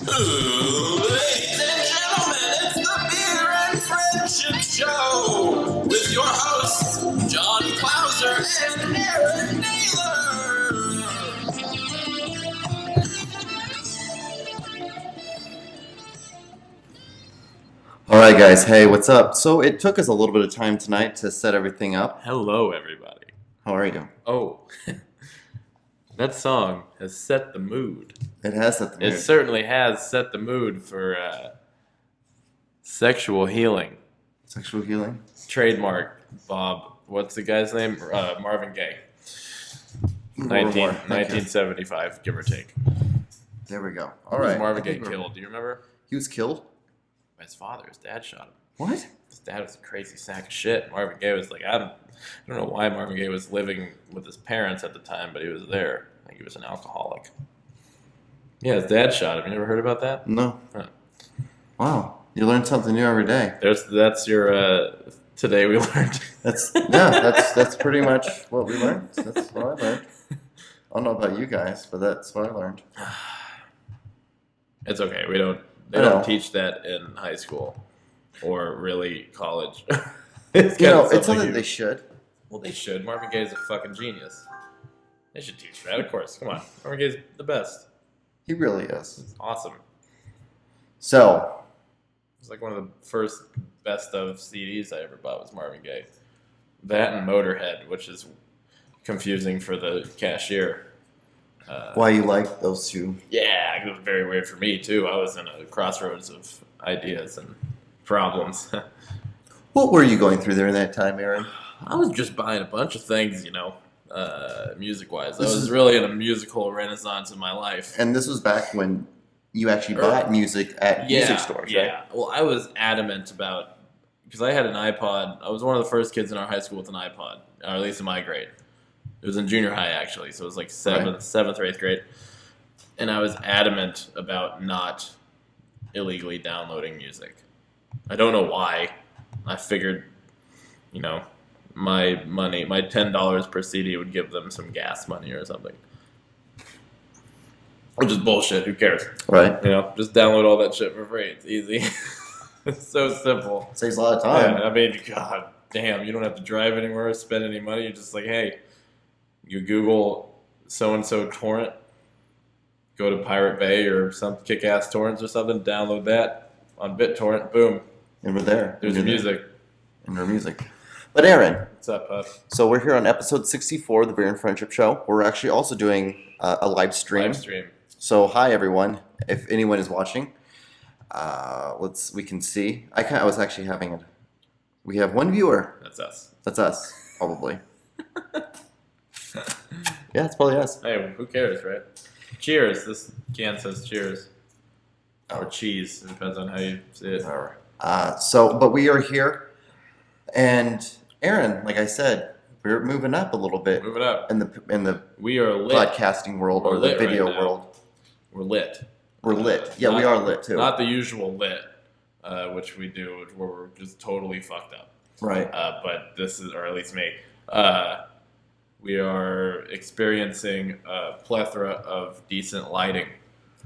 Ladies and gentlemen, it's the Beer and Friendship Show with your hosts, John Clauser and Aaron Naylor. All right, guys. Hey, what's up? So it took us a little bit of time tonight to set everything up. Hello, everybody. How are you? Oh, that song has set the mood. It has set the mood. It certainly has set the mood for sexual healing. Sexual healing? Trademark, Bob. What's the guy's name? Marvin Gaye. 1975, give or take. There we go. All right. Marvin Gaye killed? Do you remember? He was killed? By his father. His dad shot him. What? His dad was a crazy sack of shit. Marvin Gaye was like, I don't know why Marvin Gaye was living with his parents at the time, but he was there. I think he was an alcoholic. Yeah, his dad shot him. You never heard about that? No. Huh. Wow. You learn something new every day. That's your today we learned. That's pretty much what we learned. That's what I learned. I don't know about you guys, but that's what I learned. It's okay. They don't teach that in high school or really college. It's something they should. Well, they should. Marvin Gaye is a fucking genius. They should teach that, of course. Come on. Marvin Gaye's the best. He really is. It's awesome. So. It's like one of the first best of CDs I ever bought was Marvin Gaye. That and Motorhead, which is confusing for the cashier. Why you like those two? Yeah, it was very weird for me, too. I was in a crossroads of ideas and problems. What were you going through there in that time, Aaron? I was just buying a bunch of things, music-wise. I was really in a musical renaissance in my life. And this was back when you actually bought music at music stores, right? Yeah. Well, I was adamant about, because I had an iPod. I was one of the first kids in our high school with an iPod, or at least in my grade. It was in junior high, actually, so it was like seventh or eighth grade. And I was adamant about not illegally downloading music. I don't know why. I figured, my money, my $10 per CD would give them some gas money or something. Which is bullshit. Who cares? Right. Just download all that shit for free. It's easy. It's so simple. Saves a lot of time. Yeah, I mean, god damn, you don't have to drive anywhere or spend any money. You're just like, hey, you Google so-and-so torrent, go to Pirate Bay or some kick-ass torrents or something, download that on BitTorrent, boom. And we're there. There's your music. And our music. But Aaron. What's up, Puff? So we're here on episode 64 of the Beer and Friendship Show. We're actually also doing a live stream. So hi, everyone. If anyone is watching, we can see. I was actually having it. We have one viewer. That's us, probably. Yeah, it's probably us. Hey, who cares, right? Cheers. This can says cheers. Or cheese. It depends on how you say it. But we are here. And Aaron, like I said, we're moving up a little bit. Moving up. In the we are lit. Podcasting world or the video world. We're lit. We're lit. Yeah, we are lit too. Not the usual lit, which we do, where we're just totally fucked up. Right. But this is, or at least me, we are experiencing a plethora of decent lighting.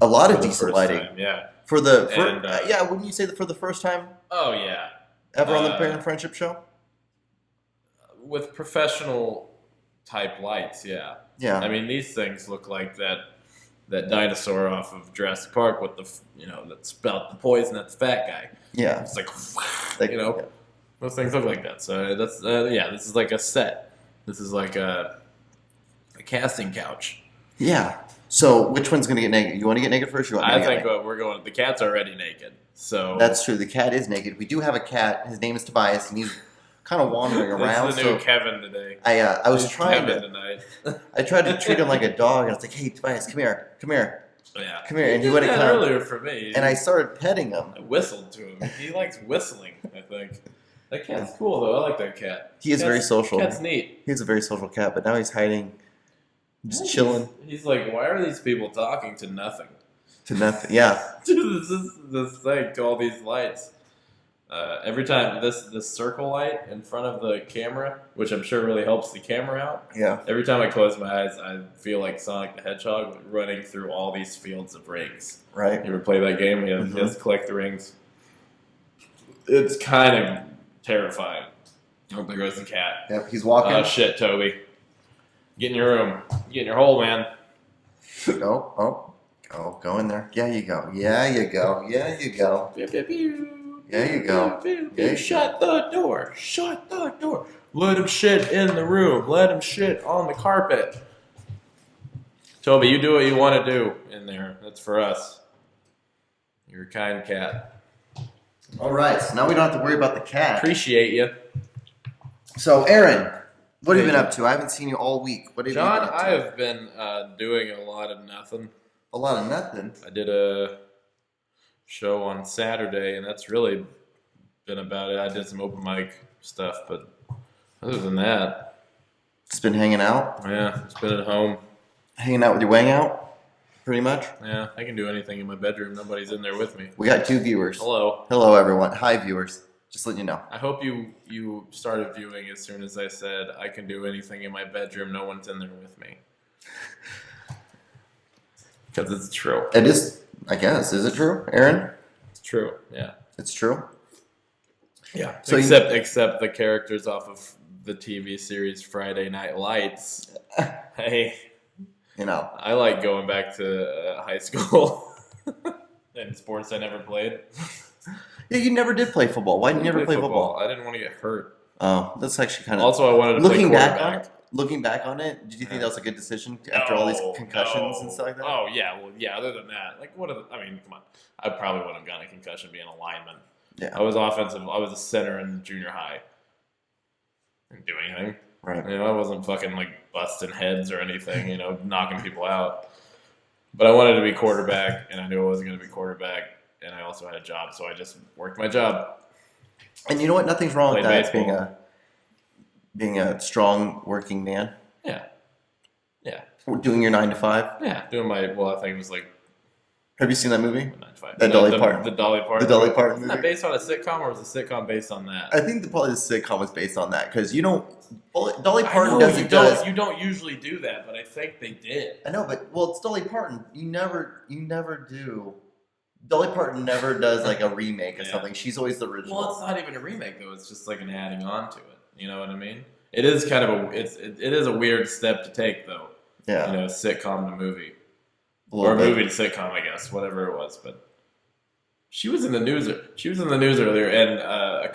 A lot of decent lighting. Time, yeah. Wouldn't you say that for the first time? Oh, yeah. Ever on the Beer and Friendship Show? With professional type lights, yeah. Yeah. I mean, these things look like that dinosaur off of Jurassic Park with that spout the poison at the fat guy. Yeah. It's like those things look like that. So that's, this is like a set. This is like a casting couch. Yeah. So which one's going to get naked? You want to get naked first? I think we're going, the cat's already naked. So that's true. The cat is naked. We do have a cat. His name is Tobias, and he's kind of wandering around. This is the new Kevin today. I was trying Kevin tonight. I tried to treat him like a dog, and I was like, "Hey, Tobias, come here." Yeah. Come here, and he went earlier for me. And I started petting him. I whistled to him. He likes whistling, I think. That cat's cool though. I like that cat. He is very social. Cat's neat. He's a very social cat, but now he's hiding, just chilling. He's like, why are these people talking to nothing? To nothing, yeah. this thing to all these lights. Every time this circle light in front of the camera, which I'm sure really helps the camera out. Yeah. Every time I close my eyes, I feel like Sonic the Hedgehog running through all these fields of rings. Right. You ever play that game? He has to collect the rings. It's kind of terrifying. Oh, there goes the cat. Yep, he's walking. Oh, shit, Toby. Get in your room. Get in your hole, man. Oh, go in there. Yeah, you go. Yeah, you go. Yeah, you go. Pew, pew, pew. Yeah, you go. Pew, pew, Yeah, pew. Shut the door. Shut the door. Let him shit in the room. Let him shit on the carpet. Toby, you do what you want to do in there. That's for us. You're a kind cat. All right, so now we don't have to worry about the cat. Appreciate you. So, Aaron, what have you been up to? I haven't seen you all week. What have you been up to? John, I have been doing a lot of nothing. A lot of nothing. I did a show on Saturday, and that's really been about it. I did some open mic stuff, but other than that, Just been hanging out? yeah, it's been at home. Hanging out with your wang out, pretty much? Yeah, I can do anything in my bedroom. Nobody's in there with me. We got 2 viewers. Hello. Hello, everyone. Hi, viewers. Just letting you know. I hope you started viewing as soon as I said I can do anything in my bedroom. No one's in there with me. Because it's true. It is, I guess. Is it true, Aaron? It's true. Yeah. It's true? Yeah. So except the characters off of the TV series Friday Night Lights. Hey. You know. I like going back to high school and sports I never played. Yeah, you never did play football. Why didn't you ever play football? I didn't want to get hurt. Oh, that's actually kind of... Also, I wanted to play quarterback. Looking back on it, did you think that was a good decision after all these concussions and stuff like that? Oh, yeah. Well, yeah, other than that. Like, come on. I probably wouldn't have gotten a concussion being a lineman. Yeah. I was offensive. I was a center in junior high. Didn't do anything. Right. I wasn't fucking, like, busting heads or anything, knocking people out. But I wanted to be quarterback, and I knew I wasn't going to be quarterback. And I also had a job, so I just worked my job. And you know what? Nothing's wrong with Played that. baseball. Being a strong working man. Yeah. Yeah. Doing your 9 to 5. Yeah. Doing my, well, I think it was like Have you seen that movie? 9 to 5. The Dolly Parton. The Dolly Parton. The Dolly Parton Isn't that movie. based on a sitcom, or was the sitcom based on that? I think probably the sitcom was based on that because Dolly I Parton know does. you don't usually do that, but I think they did. I know, but it's Dolly Parton. You never do. Dolly Parton never does like a remake or something. She's always the original. Well, it's not even a remake though. It's just like an adding on to it. You know what I mean? It is kind of it is a weird step to take though. Yeah. Sitcom to movie. Or a movie to sitcom, I guess, whatever it was. But she was in the news. She was in the news earlier, and I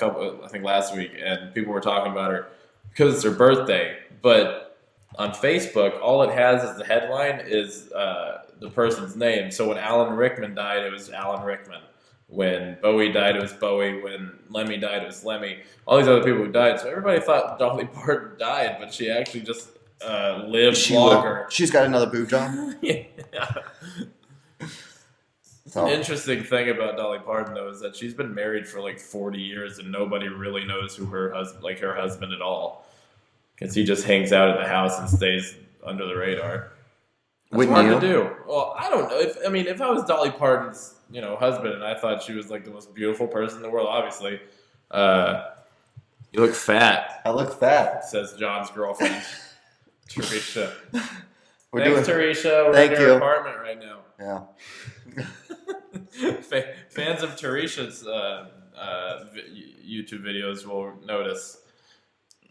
think last week, and people were talking about her because it's her birthday. But on Facebook, all it has as the headline is the person's name. So when Alan Rickman died, it was Alan Rickman. When Bowie died, it was Bowie. When Lemmy died, it was Lemmy. All these other people who died. So everybody thought Dolly Parton died, but she actually just lived longer. She's got another boob job. Yeah. So. An interesting thing about Dolly Parton, though, is that she's been married for like 40 years, and nobody really knows who her husband at all, because he just hangs out at the house and stays under the radar. That's hard to do. Well, I don't know. If I was Dolly Parton's husband, and I thought she was like the most beautiful person in the world, obviously, you look fat. I look fat, says John's girlfriend, Teresa. Thanks, Teresa. We're in your apartment right now. Yeah. Fans of Teresa's YouTube videos will notice.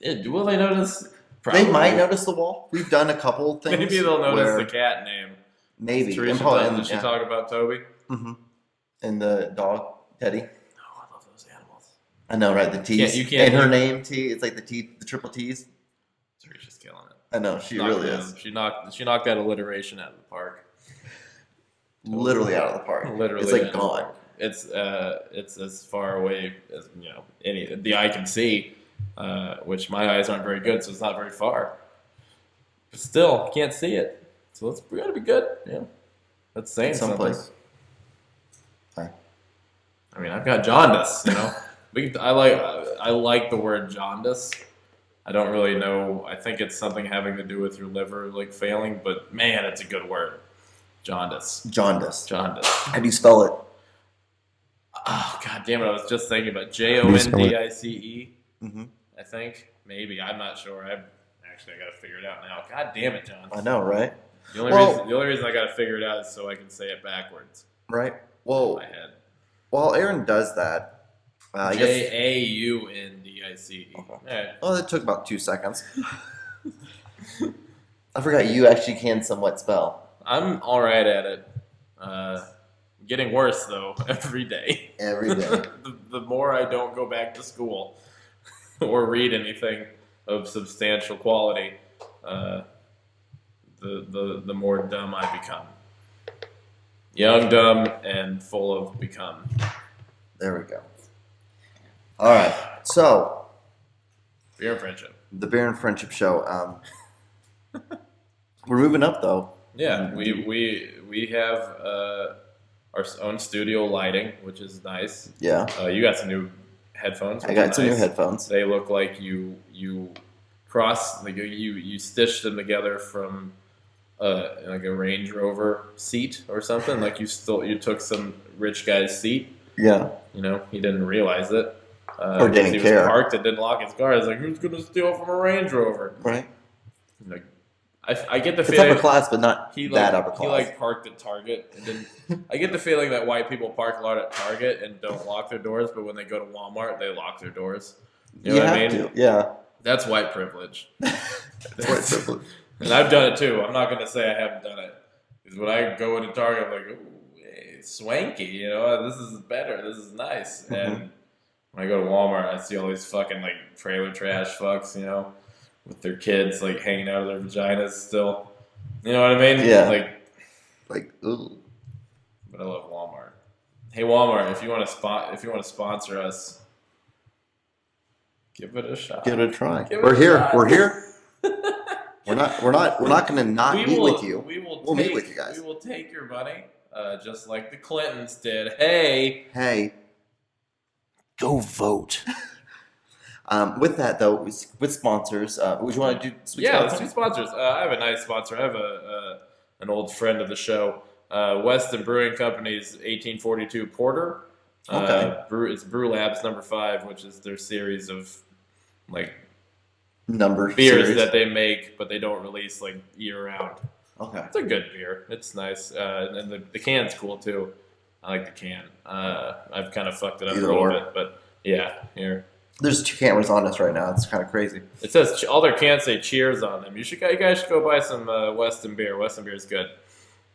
Will they notice? Probably. They might notice the wall. We've done a couple things. Maybe they'll notice the cat name. Maybe. Did she talk about Toby? Mm-hmm. And the dog, Teddy. Oh, I love those animals. I know, right? The T's. You can't. And her name, T. It's like the triple T's. Teresa's killing it. I know, she really is. She knocked that alliteration out of the park. Literally out of the park. Literally, it's like gone. It's as far away as the eye can see, which my eyes aren't very good, so it's not very far. But still, can't see it, so we gotta be good. Yeah, that's saying someplace. Something. I've got jaundice. I like the word jaundice. I don't really know. I think it's something having to do with your liver failing, but man, it's a good word. Jaundice. Jaundice. Jaundice. How do you spell it? Oh, god damn it. I was just thinking about JONDICE. Mm-hmm. I think. Maybe. I'm not sure. I got to figure it out now. God damn it, John. I know, right? The only reason I got to figure it out is so I can say it backwards. Right. Well, in my head. While Aaron does that, I guess JAUNDICE. Okay. Yeah. Well, it took about 2 seconds. I forgot you actually can somewhat spell. I'm all right at it. Getting worse though every day. Every day. the more I don't go back to school or read anything of substantial quality, the more dumb I become. Young, dumb, and full of become. There we go. All right. So, Beer and Friendship. The Beer and Friendship Show. We're moving up though. Yeah, we have our own studio lighting, which is nice. Yeah. You got some new headphones. I got some new headphones. They look like you stitched them together from like a Range Rover seat or something. Like you took some rich guy's seat. Yeah. You know, he didn't realize it. Or didn't he care. was parked and didn't lock his car. I was like, who's going to steal from a Range Rover? Right. Like, I get the it's feeling upper class, but not that upper class. He parked at Target and didn't. I get the feeling that white people park a lot at Target and don't lock their doors, but when they go to Walmart, they lock their doors. You know what I mean? To. Yeah. That's white privilege. That's white privilege. And I've done it too. I'm not going to say I haven't done it. Because when I go into Target, I'm like, ooh, hey, swanky, you know, this is better. This is nice. Mm-hmm. And when I go to Walmart, I see all these fucking like trailer trash fucks, you know, with their kids like hanging out of their vaginas still. You know what I mean? Yeah. Like, ooh. But I love Walmart. Hey, Walmart, if you want to sponsor us, give it a shot. Give it a try. We're here. We're here. We're not going to not meet with you. We'll meet with you guys. We will take your money, just like the Clintons did. Hey. Go vote. With that though, with sponsors, would you want to do? Let's do sponsors. I have a nice sponsor. I have an old friend of the show, Weston Brewing Company's 1842 Porter. Okay. It's Brew Labs number 5, which is their series of like number beers series that they make, but they don't release like year round. Okay. It's a good beer. It's nice, and the can's cool too. I like the can. I've kind of fucked it up a little bit, but yeah, here. There's 2 cameras on us right now. It's kind of crazy. It says all their cans say cheers on them. You guys should go buy some Weston beer. Weston beer is good.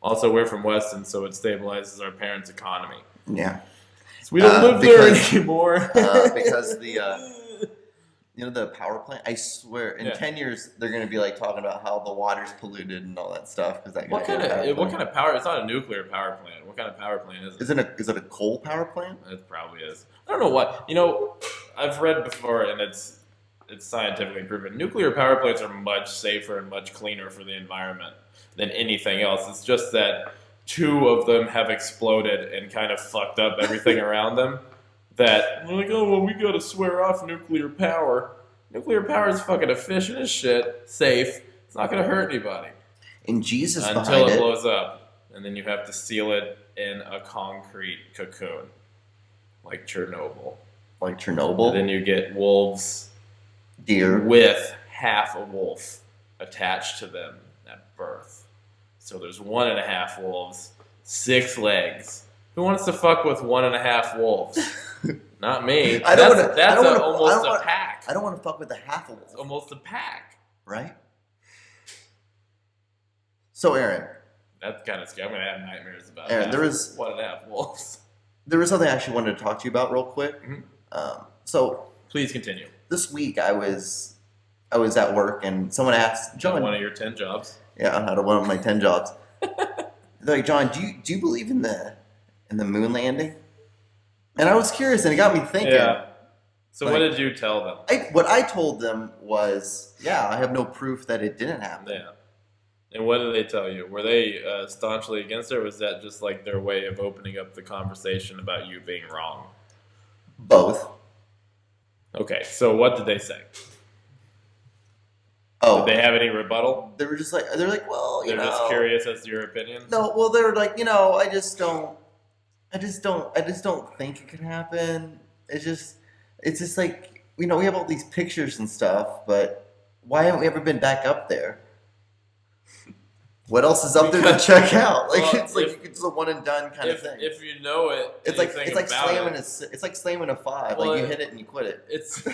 Also, we're from Weston, so it stabilizes our parents' economy. Yeah. So we don't live there anymore. Because the power plant. I swear, in 10 years, they're going to be like talking about how the water's polluted and all that stuff. What kind of power? It's not a nuclear power plant. What kind of power plant is it? Is it a coal power plant? It probably is. I don't know what. You know, I've read before, and it's scientifically proven. Nuclear power plants are much safer and much cleaner for the environment than anything else. It's just that 2 of them have exploded and kind of fucked up everything around them. That we're like, oh well, we gotta swear off nuclear power. Nuclear power is fucking efficient as shit, safe. It's not gonna hurt anybody. And Jesus until it blows up, and then you have to seal it in a concrete cocoon, like Chernobyl. And then you get wolves, deer with half a wolf attached to them at birth. So there's 1.5 wolves, 6 legs. Who wants to fuck with 1.5 wolves? Not me. That's almost a pack. I don't want to fuck with a half a wolf. It's almost a pack. Right? So, Aaron. That's kind of scary. I'm going to have nightmares about Aaron, there was 1.5 wolves. There was something I actually wanted to talk to you about real quick. Mm-hmm. So, please continue. This week I was at work and someone asked, John. One of your 10 jobs. Yeah, out of one of my 10 jobs. They're like, John, do you believe in the moon landing? And I was curious, and it got me thinking. Yeah. So what did you tell them? What I told them was, I have no proof that it didn't happen. Yeah. And what did they tell you? Were they staunchly against it, or was that just like their way of opening up the conversation about you being wrong? Both. Okay, so what did they say? Oh. Did they have any rebuttal? They were well, they're just curious as to your opinion? No, well, they were like, I just don't. I just don't think it could happen. It's just like, we have all these pictures and stuff, but why haven't we ever been back up there? What else is up there to check out? Like, well, it's like it's a one and done kind of thing. If you know it, It's like slamming a 5. Well, like you hit it and you quit it. It's. I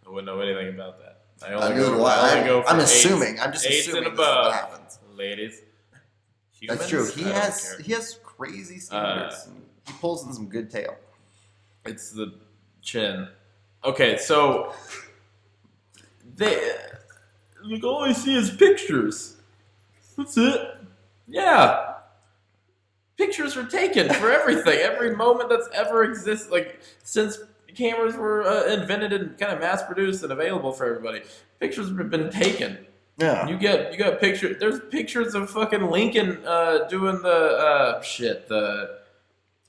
wouldn't know anything about that. I'm assuming. I'm just eights assuming and this is above, what happens. ladies. That's true. He Humans, has crazy standards. He pulls in some good tail. It's the chin. Okay, so all I see is pictures. That's it. Yeah. Pictures are taken for everything. Every moment that's ever existed, like since cameras were invented and kind of mass produced and available for everybody, pictures have been taken. Yeah. You got pictures. There's pictures of fucking Lincoln doing the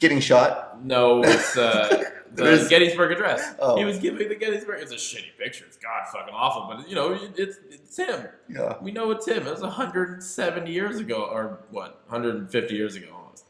getting shot. No, it's the Gettysburg Address. Oh. He was giving the Gettysburg. It's a shitty picture. It's god fucking awful, but it's him. Yeah. We know it's him. It was 170 years ago, or what? 150 years ago almost.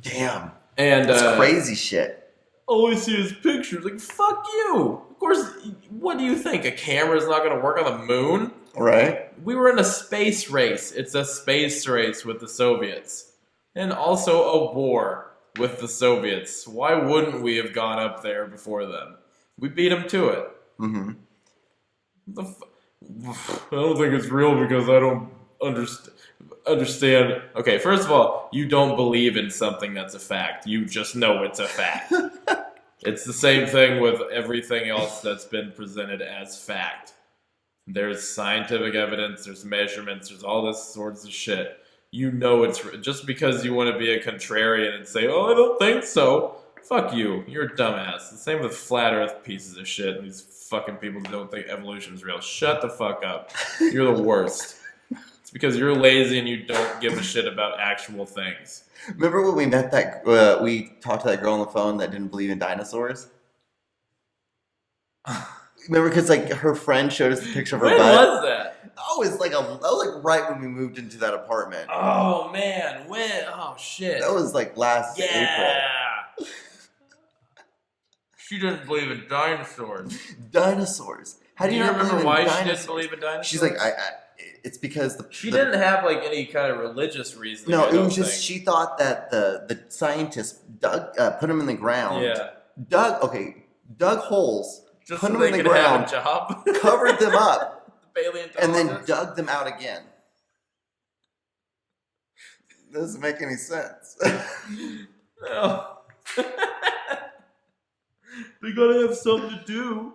Damn. And that's crazy shit. All I see is pictures. Like, fuck you. Of course, what do you think? A camera's not going to work on the moon? Right. We were in a space race. It's a space race with the Soviets. And also a war with the Soviets. Why wouldn't we have gone up there before them? We beat them to it. Mm-hmm. I don't think it's real because I don't understand. Okay, first of all, you don't believe in something that's a fact. You just know it's a fact. It's the same thing with everything else that's been presented as fact. There's scientific evidence, there's measurements, there's all this sorts of shit. You know it's just because you want to be a contrarian and say, "Oh, I don't think so." Fuck you. You're a dumbass. The same with flat Earth pieces of shit. And these fucking people who don't think evolution is real. Shut the fuck up. You're the worst. It's because you're lazy and you don't give a shit about actual things. Remember when we met we talked to that girl on the phone that didn't believe in dinosaurs? Remember, because like her friend showed us the picture of her butt. When was that? Oh, that was like right when we moved into that apartment. Oh man, when? Oh shit. That was like last April. She didn't believe in dinosaurs. Dinosaurs. How do you not remember why she didn't believe in dinosaurs? She's like, it's because she didn't have like any kind of religious reason. No, it was just she thought that the scientists put them in the ground. Yeah. Dug holes. Just put so them they in the could ground, have a job. covered them up, and then paleontologists. dug them out again. Doesn't make any sense. No. They gotta have something to do.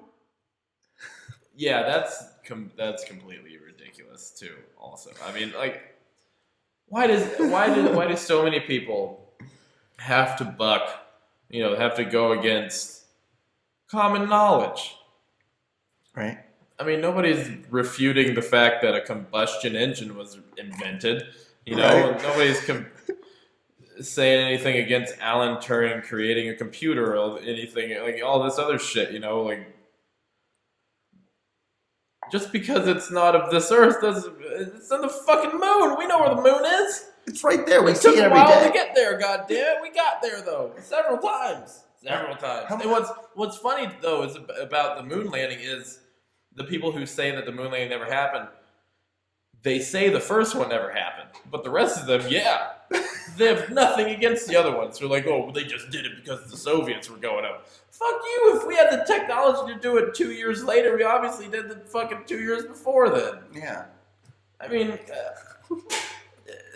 Yeah, that's completely ridiculous too. Also, I mean, like, why do so many people have to buck? Have to go against common knowledge. Right. I mean, nobody's refuting the fact that a combustion engine was invented. Right. Nobody's saying anything against Alan Turing creating a computer or anything, like all this other shit, like just because it's not of this earth it's on the fucking moon. We know where the moon is. It's right there. It took a while to get there, goddamn. We got there though. Several times. And what's funny though is about the moon landing is the people who say that the moon landing never happened. They say the first one never happened, but the rest of them, yeah, they have nothing against the other ones. They're like, oh, they just did it because the Soviets were going up. Fuck you! If we had the technology to do it 2 years later, we obviously did the fucking 2 years before then. Yeah. I mean,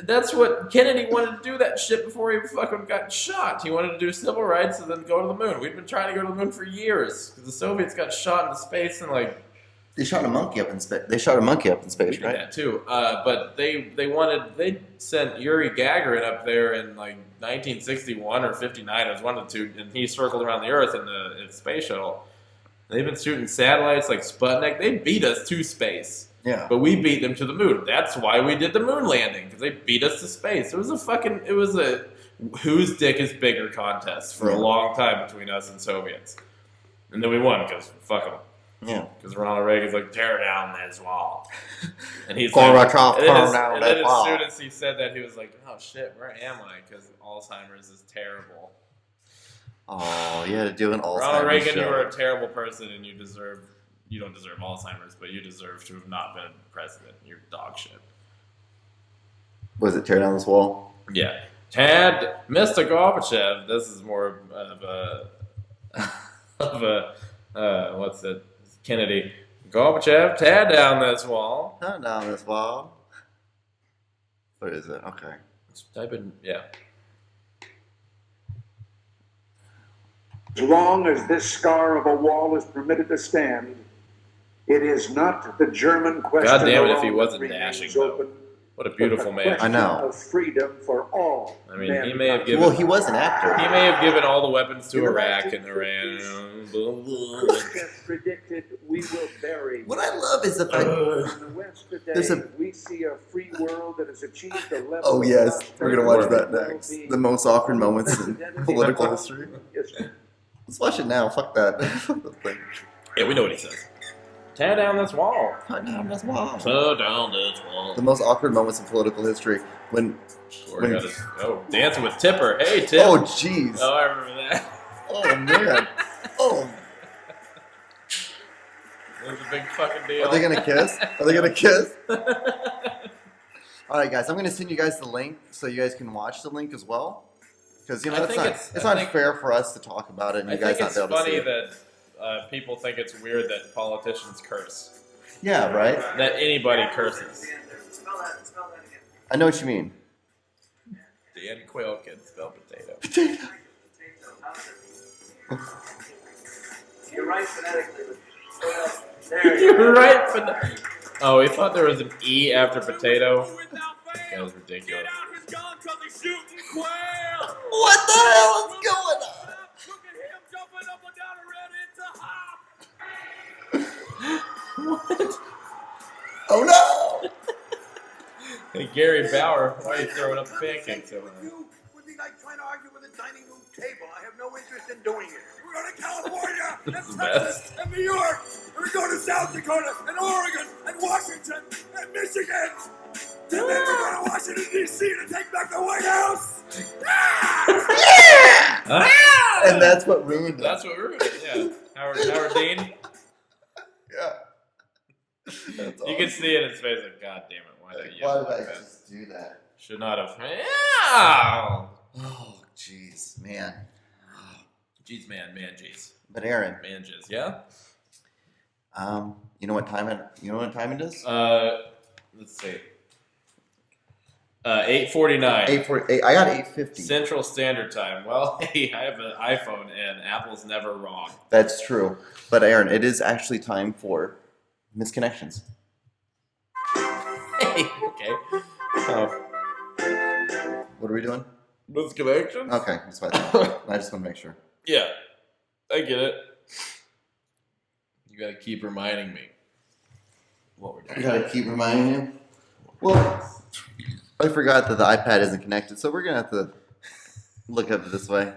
that's what Kennedy wanted to do that shit before he fucking got shot. He wanted to do civil rights and then go to the moon. We'd been trying to go to the moon for years because the Soviets got shot into space and like. They shot a monkey up in space. They shot a monkey up in space, right? That too. But they sent Yuri Gagarin up there in like 1961 or 59. It was one of the two, and he circled around the Earth in the space shuttle. They've been shooting satellites like Sputnik. They beat us to space. Yeah. But we beat them to the moon. That's why we did the moon landing, because they beat us to space. It was a whose dick is bigger contest for a long time between us and Soviets. And then we won because fuck them. Yeah. Because Ronald Reagan's like, tear down this wall. And he's Gorbachev, like, tear down and that then wall. as soon as he said that, he was like, oh shit, where am I? Because Alzheimer's is terrible. Oh, you had to do an Alzheimer's Ronald Reagan, show. you were a terrible person, and you don't deserve Alzheimer's, but you deserve to have not been president. You're dog shit. Was it tear down this wall? Yeah. Mr. Gorbachev, this is more of a what's it? Kennedy. Gorbachev, tear down this wall. Tear down this wall. What is it? Okay. Just type in, yeah. As long as this scar of a wall is permitted to stand, it is not the German question. God damn it, if he alone wasn't that dashing, remains though. open, What a beautiful but the man. I know. question of freedom for all. I mean, he may have mankind. given. Well, he was an actor. He may have given all the weapons to Iraq and Iran. Khrushchev predicted we will bury. What I love is the fact. In the West today, There's a- we see a free world that has achieved a level. Oh of yes, we're gonna watch that prosperity next. well-being. The most awkward moments in political history. Yes, Let's watch it now. Fuck that. Fuck the thing. Yeah, we know what he says. Tear down this wall. Tear down this wall. Tear down this wall. The most awkward moments in political history when. Dancing with Tipper. Hey, Tip. Oh jeez. Oh, I remember that. Oh man. Oh. It was a big fucking deal. Are they gonna kiss? Are they gonna kiss? All right, guys. I'm gonna send you guys the link so you guys can watch the link as well. Because I think it's not fair for us to talk about it and you guys not be able to see it. I think it's funny that people think it's weird that politicians curse. Yeah, right. That anybody curses. Spell that again. I know what you mean. Dan Quayle can spell potato. You're right phonetically, but there you You're right for the. Oh, we thought there was an E after potato. That was ridiculous. What the hell is going on? What? Oh no! Hey, Gary Bauer, why are you throwing up pancakes over there? Would be like trying to argue with a dining room table. I have no interest in doing it. We're going to California, and That's the Texas, and New York. We're going to South Dakota, and Oregon, and Washington, and Michigan. And then we're going to Washington, D.C. to take back the White House. Ah! And that's what ruined it. That's what we're doing, yeah. Howard Dean, Yeah. That's you can see it in his face like, God damn it, why did I Why yell did like I that? just do that? Should not have. Yeah! Oh, jeez, man. Jeez, man, jeez. But Aaron, Man, jizz, yeah? you know what time it? You know what time it is? Let's see. 8:49. 8:48. I got 8:50. Central Standard Time. Well, hey, I have an iPhone and Apple's never wrong. That's true. But Aaron, it is actually time for misconnections. Hey, okay. Oh, What are we doing? misconnections? Okay, that's what I thought. I just want to make sure. Yeah, I get it. You gotta keep reminding me what we're You doing. gotta keep reminding you. Well, I forgot that the iPad isn't connected, so we're gonna have to look at it this way.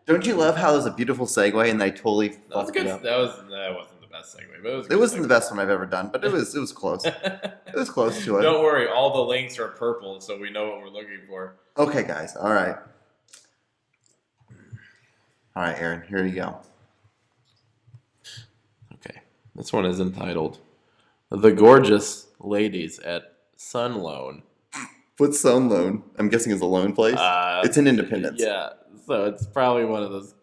Don't you love how it was a beautiful segue and I totally That was fucked good. it up? That wasn't the best segue, but it was. It wasn't the best one I've ever done, but it was close. It was close to it. Don't worry, all the links are purple, so we know what we're looking for. Okay, guys. All right. All right, Aaron. Here you go. Okay, this one is entitled "The Gorgeous Ladies at Sun Loan." What's Sun Loan? I'm guessing it's a loan place. It's in Independence. Yeah, so it's probably one of those,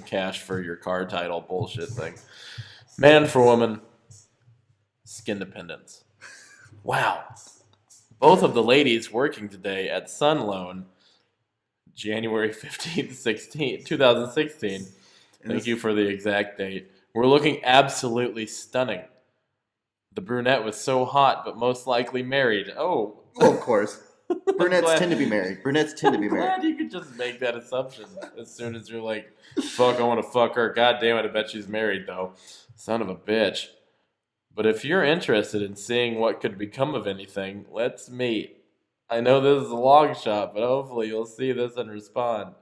cash for your car title bullshit thing. Man for woman, skin dependence. Wow. Both of the ladies working today at Sun Loan, January 15th, 2016. Thank you for the exact date. We're looking absolutely stunning. The brunette was so hot, but most likely married. Oh, Well, of course. Brunettes glad- tend to be married. Brunettes tend to be I'm married. glad you could just make that assumption as soon as you're like, fuck, I want to fuck her. God damn it, I bet she's married, though. Son of a bitch. But if you're interested in seeing what could become of anything, let's meet. I know this is a long shot, but hopefully you'll see this and respond.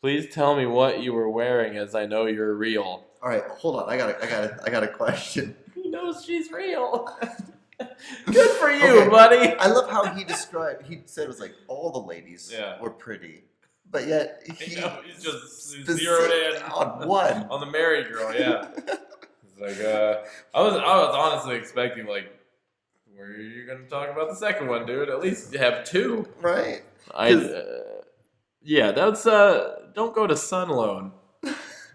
Please tell me what you were wearing, as I know you're real. All right, hold on. I got a question. He knows she's real. Good for you, Okay. buddy. I love how he said it was like all the ladies were pretty, but yet He's just specific zeroed in on one. on the married girl. Yeah, it's like I was honestly expecting like, where are you gonna talk about the second one, dude? At least you have two, Right? Yeah, that's don't go to Sun Loan.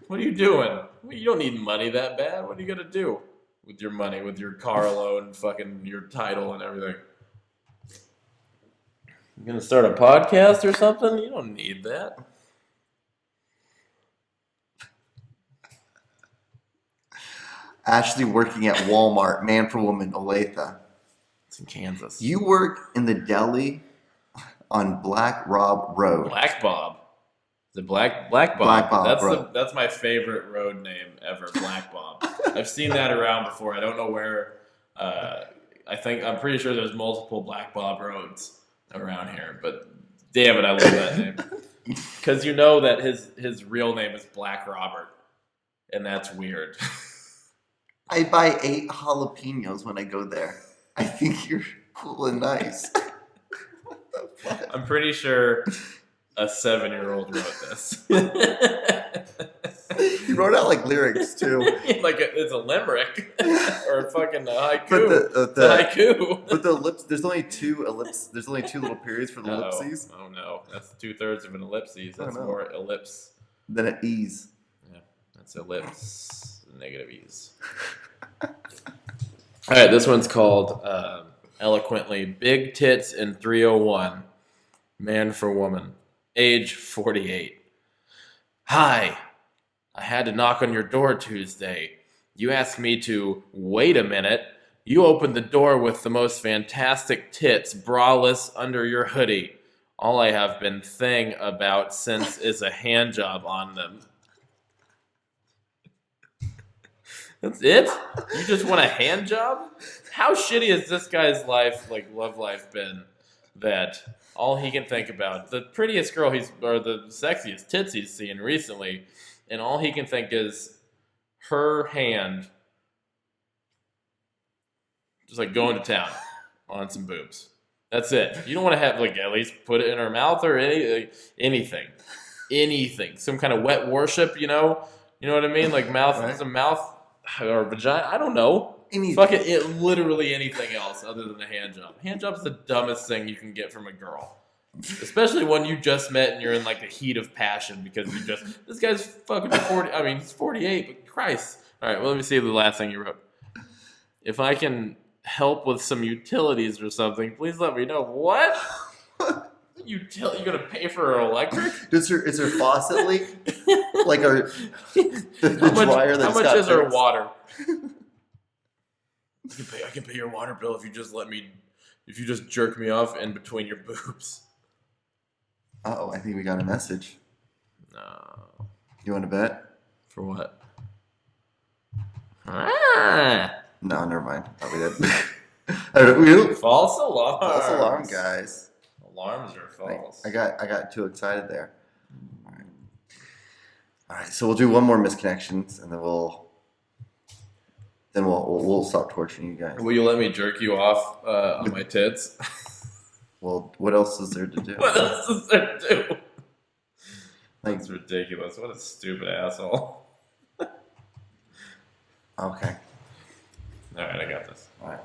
What are you doing? You don't need money that bad. What are you gonna do with your money, with your car loan, fucking your title and everything? You gonna start a podcast or something? You don't need that. Ashley working at Walmart, man for woman, Olathe. It's in Kansas. You work in the deli on Black Rob Road. Black Bob. The Black Bob. Black Bob. That's my favorite road name ever. Black Bob. I've seen that around before. I don't know where. I'm pretty sure there's multiple Black Bob roads around here. But damn it, I love that name. Because you know that his real name is Black Robert, and that's weird. I buy 8 jalapenos when I go there. I think you're cool and nice. What the fuck? I'm pretty sure a 7-year-old wrote this. He wrote out like lyrics too. Like it's a limerick or fucking a haiku. But the haiku. But the ellipse, there's only 2 ellipse. There's only 2 little periods for the ellipses. Oh no, that's 2/3 of an ellipses. That's more ellipse. Then an ease. Yeah, that's ellipse. Negative ease. All right, this one's called eloquently "Big Tits in 301." Man for woman, age 48. Hi, I had to knock on your door Tuesday. You asked me to wait a minute. You opened the door with the most fantastic tits, braless under your hoodie. All I have been thinking about since is a hand job on them. That's it? You just want a hand job? How shitty has this guy's life, like love life, been that all he can think about, the prettiest girl or the sexiest tits he's seen recently, and all he can think is her hand just like going to town on some boobs. That's it. You don't want to have like at least put it in her mouth or anything. Some kind of wet worship, you know? You know what I mean? Like mouth, right. Some mouth or vagina. I don't know. Anything. Fuck it, literally anything else other than a hand job. Hand job's the dumbest thing you can get from a girl. Especially when you just met and you're in like the heat of passion because this guy's fucking 40. I mean, he's 48, but Christ. All right, well, let me see the last thing you wrote. If I can help with some utilities or something, please let me know. What? You gonna pay for her electric? Is her faucet leak? Like the dryer that's how much got is her fixed? water? I can pay your water bill if you just jerk me off in between your boobs. I think we got a message. No. You want to bet? For what? No, never mind. Oh, we did. False alarm. False alarm, guys. Alarms are false. I got too excited there. All right. So we'll do one more misconnections, and then we'll stop torturing you guys. Will you let me jerk you off on my tits? Well, what else is there to do? What else is there to do? Like, That's ridiculous. What a stupid asshole. Okay. All right, I got this. All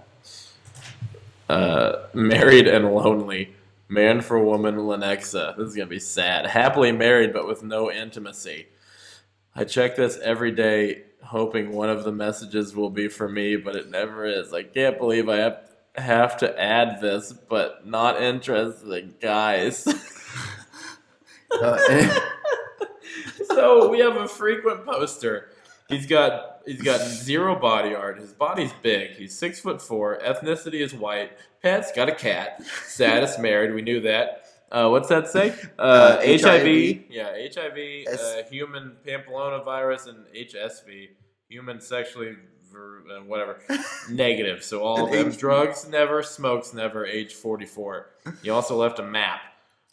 right. Married and lonely. Man for woman, Lenexa. This is going to be sad. Happily married, but with no intimacy. I check this every day, hoping one of the messages will be for me, but it never is. I can't believe I have to add this, but not interested, guys. So we have a frequent poster. He's got 0 body art. His body's big. He's 6'4". Ethnicity is white. Pet's got a cat. Status married. We knew that. What's that say? HIV. Yeah, HIV, human papillomavirus, and HSV, human sexually, whatever, negative. So all of them. Drugs, never. Smokes, never. Age 44. He also left a map.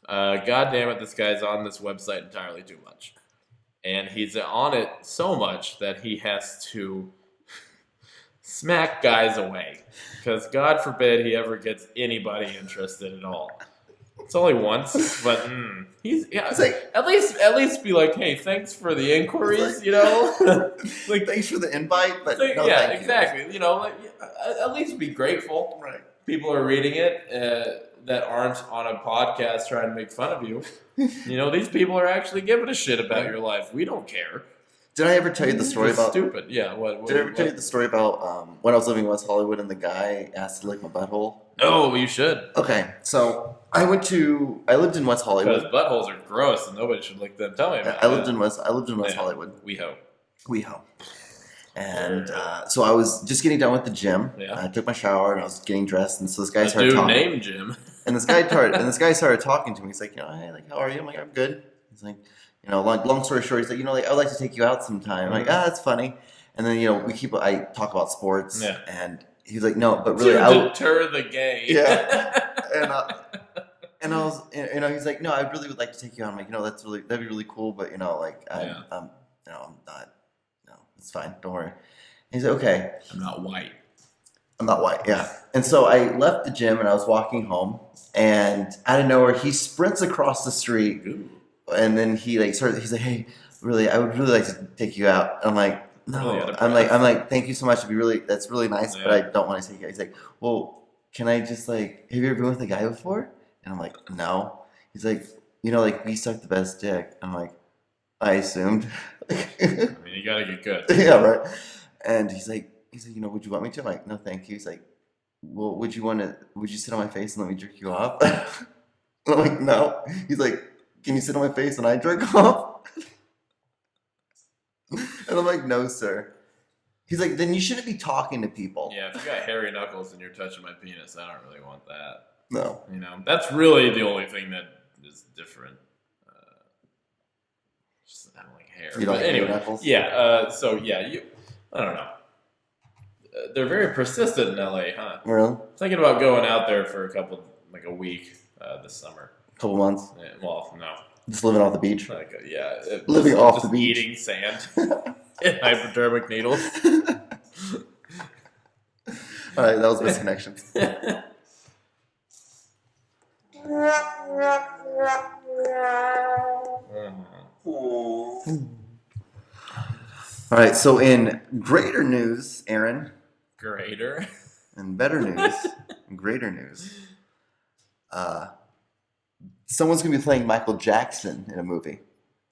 God damn it, this guy's on this website entirely too much. and he's on it so much that he has to smack guys away. Because God forbid he ever gets anybody interested at all. It's only once, but he's like, at least be like, hey, thanks for the inquiries, like, you know, like thanks for the invite, but no, yeah, thank exactly. You know, like, at least be grateful. Right. People are reading it that aren't on a podcast trying to make fun of you. You know, these people are actually giving a shit about your life. We don't care. Did I ever tell you the story about stupid? Yeah. What? Did I ever tell you the story about when I was living in West Hollywood and the guy asked to lick my butthole? No, you should. Okay, so I lived in West Hollywood. Because buttholes are gross and nobody should lick them. Tell me about it. I lived in West Hollywood. WeHo. And so I was just getting done with the gym. Yeah. I took my shower and I was getting dressed, and so this guy started talking. Dude named Jim. And this guy started talking to me. He's like, hey, like, how are you? I'm like, I'm good. He's like, long story short, he's like, like, I'd like to take you out sometime. I'm like, that's funny. And then, I talk about sports. Yeah. And he's like, no, but really, to deter the gay. Yeah. And I was, he's like, no, I really would like to take you out. I'm like, that'd be really cool, but I'm not. No, it's fine. Don't worry. And he's like, okay. I'm not white. Yeah. And so I left the gym and I was walking home, and out of nowhere he sprints across the street. Ooh. And then he's like, hey, really, I would really like to take you out. I'm like, no. Really I'm like, thank you so much. That's really nice, but I don't want to take you out. He's like, well, can I just have you ever been with a guy before? And I'm like, no. He's like, we suck the best dick. I'm like, I assumed. I mean, you gotta get good. Yeah, right. And he's like, would you want me to? I'm like, no, thank you. He's like, well, would you sit on my face and let me jerk you off? I'm like, no. He's like, can you sit on my face and I jerk off? And I'm like, no, sir. He's like, then you shouldn't be talking to people. Yeah, if you got hairy knuckles and you're touching my penis, I don't really want that. No. That's really the only thing that is different. Just I don't like hair. You don't like hairy knuckles? Yeah. I don't know. They're very persistent in LA, huh? Really? I'm thinking about going out there for a week this summer. Couple months? Yeah, well, no. Just living off the beach? Living off the beach. Eating sand and hypodermic needles. All right, that was Misconnections. All right, so in greater news, Aaron. Greater? And better news, greater news. Someone's going to be playing Michael Jackson in a movie.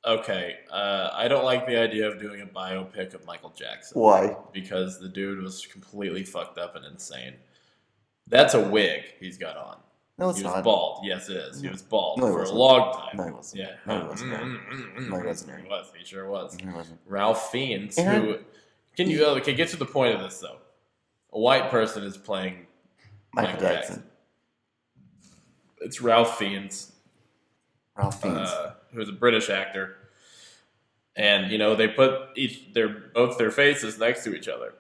Okay, I don't like the idea of doing a biopic of Michael Jackson. Why? Because the dude was completely fucked up and insane. That's a wig he's got on. No, it's not. He was bald. Yes, it is. He was bald for a long time. No, he wasn't. Yeah. No, he wasn't. No, he wasn't. He was. He sure was. No, he wasn't. Ralph Fiennes, who... Okay, get to the point of this, though. A white person is playing Michael Jackson. It's Ralph Fiennes. Who's a British actor. And, they put both their faces next to each other.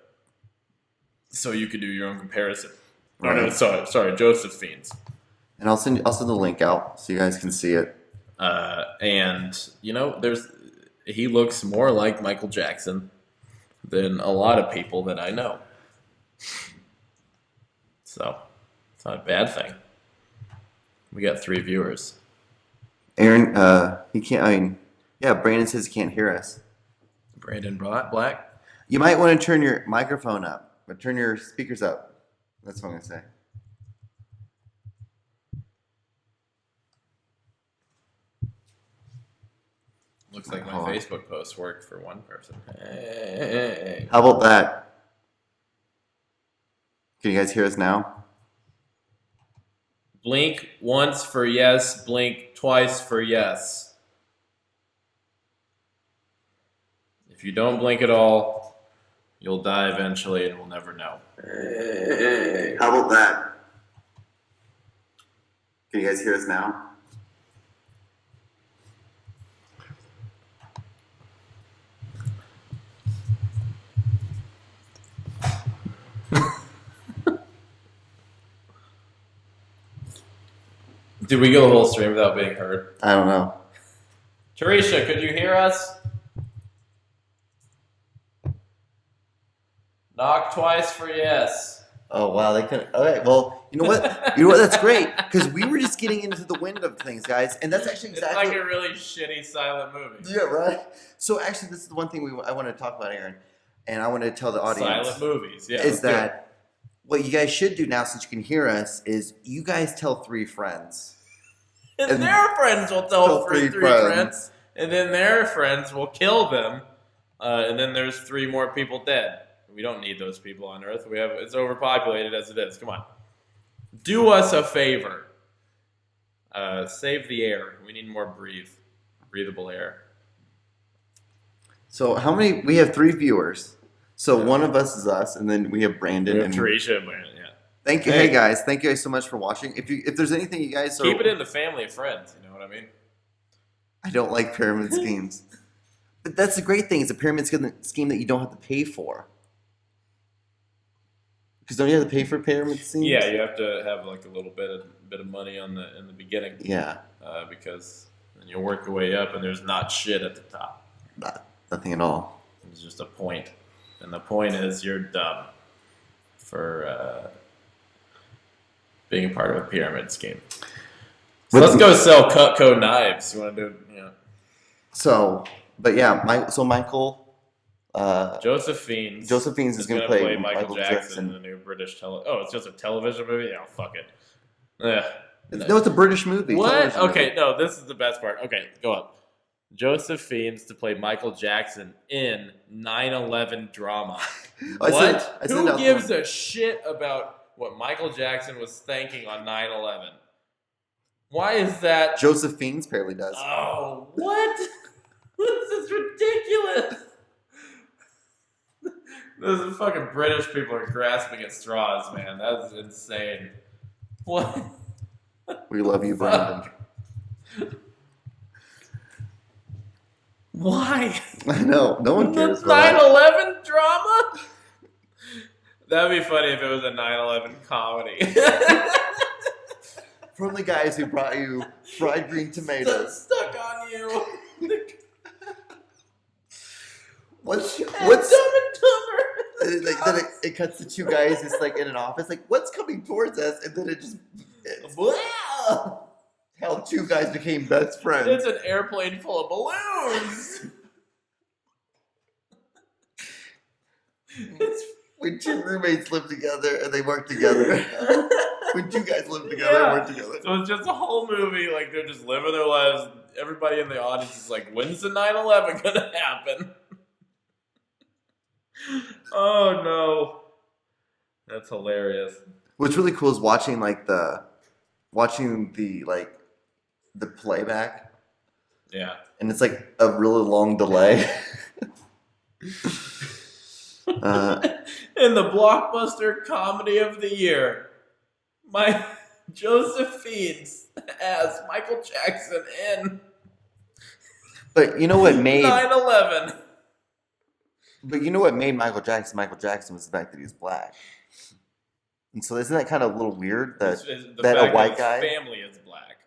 So you could do your own comparison. Right. Oh, no, sorry, Joseph Fiennes. And I'll send the link out so you guys can see it. And he looks more like Michael Jackson than a lot of people that I know. So it's not a bad thing. We got 3 viewers. Aaron, he can't. Brandon says he can't hear us. Brandon Black. You might want to turn your microphone up, but turn your speakers up. That's what I'm gonna say. Looks like my Facebook post worked for one person. Hey. How about that? Can you guys hear us now? Blink once for yes, blink twice for yes. If you don't blink at all, you'll die eventually and we'll never know. Hey. How about that? Can you guys hear us now? Did we go the whole stream without being heard? I don't know. Tarisha, could you hear us? Knock twice for yes. Oh wow, they can. Okay, well, you know what? You know what? That's great because we were just getting into the wind of things, guys, and that's actually exactly. It's like a really shitty silent movie. Yeah, right. So actually, this is the one thing I want to talk about, Aaron, and I want to tell the audience. Silent movies, yeah. Is that what you guys should do now, since you can hear us? Is you guys tell 3 friends, and their friends will tell three friends, and then their friends will kill them, and then there's 3 more people dead. We don't need those people on Earth. It's overpopulated as it is. Come on. Do us a favor. Save the air. We need more breathable air. So how many? We have 3 viewers. So one of us is us, and then we have Brandon. We have and Teresa and Brandon, yeah. Thank you. Hey guys, thank you guys so much for watching. If there's anything you guys keep it in the family of friends, you know what I mean? I don't like pyramid schemes. But that's the great thing. It's a pyramid scheme that you don't have to pay for. Because don't you have to pay for pyramid schemes? Yeah, you have to have like a little bit of money in the beginning. Yeah. Because then you work your way up, and there's not shit at the top. Nothing at all. It's just a point, and the point is you're dumb for being a part of a pyramid scheme. So let's go sell Cutco knives. You want to do? Yeah. So, but yeah, Michael. Joseph Fiennes is going to play Michael Jackson in the new British it's just a television movie? Yeah, fuck it. Yeah. No, it's a British movie. What? Okay, no, this is the best part. Okay, go up. Joseph Fiennes to play Michael Jackson in 9/11 drama. What? Who gives a shit about what Michael Jackson was thinking on 9/11? Why is that? Joseph Fiennes apparently does. Oh, what? This is ridiculous. Those fucking British people are grasping at straws, man. That's insane. What? We love you, Brandon. Why? I know. No one cares. The 9/11 drama? That'd be funny if it was a 9/11 comedy. From the guys who brought you fried green tomatoes. Stuck on you. What's Dumb and Dumber? Then it cuts to 2 guys just like in an office, like what's coming towards us, and then it's how 2 guys became best friends. It's an airplane full of balloons. It's when 2 roommates live together and they work together. When 2 guys live together and work together. So it's just a whole movie, like they're just living their lives. Everybody in the audience is like, when's the 9/11 gonna happen? Oh no. That's hilarious. What's really cool is watching the playback. Yeah. And it's like a really long delay. In the blockbuster comedy of the year, Joseph Fiennes as Michael Jackson in But you know what made 9/11. But you know what made Michael Jackson was the fact that he was black. And so isn't that kind of a little weird that a white guy family is black?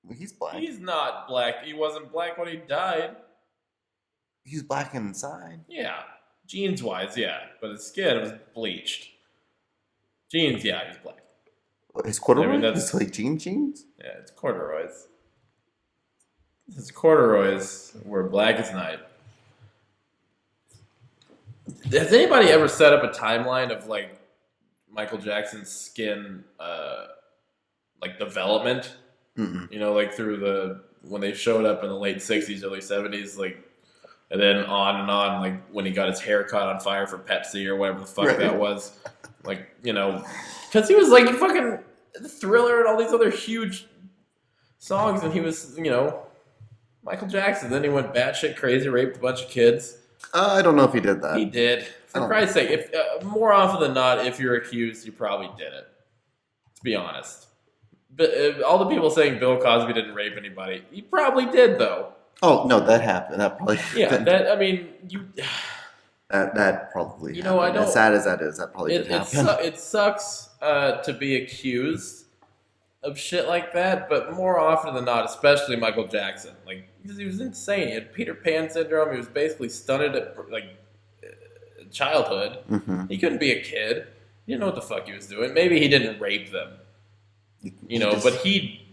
Well, he's black. He's not black. He wasn't black when he died. He's black inside. Yeah. Jeans wise, yeah. But his skin was bleached. Jeans, yeah, he's black. What, his corduroys? I mean, that's it's like jeans? Yeah, it's corduroys. His corduroys were black as night. Has anybody ever set up a timeline of like Michael Jackson's skin like development? Mm-mm. You know, like through when they showed up in the late 60s, early 70s, like, and then on and on, like when he got his hair caught on fire for Pepsi or whatever the fuck that was. Like, you know, because he was like fucking Thriller and all these other huge songs, and he was, you know, Michael Jackson. Then he went batshit crazy, raped a bunch of kids. I don't know if he did that. He did. For Christ's sake, if more often than not, if you're accused, you probably did it. Let's be honest. But all the people saying Bill Cosby didn't rape anybody, he probably did, though. Oh no, that happened. That probably. Yeah, that. I mean, you. That probably. You know, happened. I don't. As sad as that is, that probably did happen. It sucks to be accused of shit like that, but more often than not, especially Michael Jackson, like because he was insane. He had Peter Pan syndrome. He was basically stunted at like childhood. Mm-hmm. He couldn't be a kid. He didn't know what the fuck he was doing. Maybe he didn't rape them, but he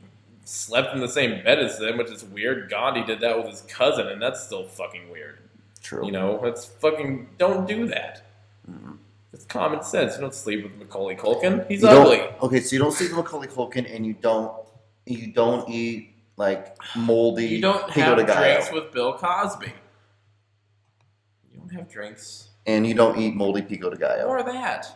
slept in the same bed as them, which is weird. Gandhi did that with his cousin, and that's still fucking weird. True. That's fucking, don't do that. Mm-hmm. It's common sense. You don't sleep with Macaulay Culkin. He's ugly. Okay, so you don't sleep with Macaulay Culkin, and you don't eat like moldy. You don't Pico de have Gallo. drinks with Bill Cosby. You don't have drinks. And you don't eat moldy Pico de Gallo. Or that.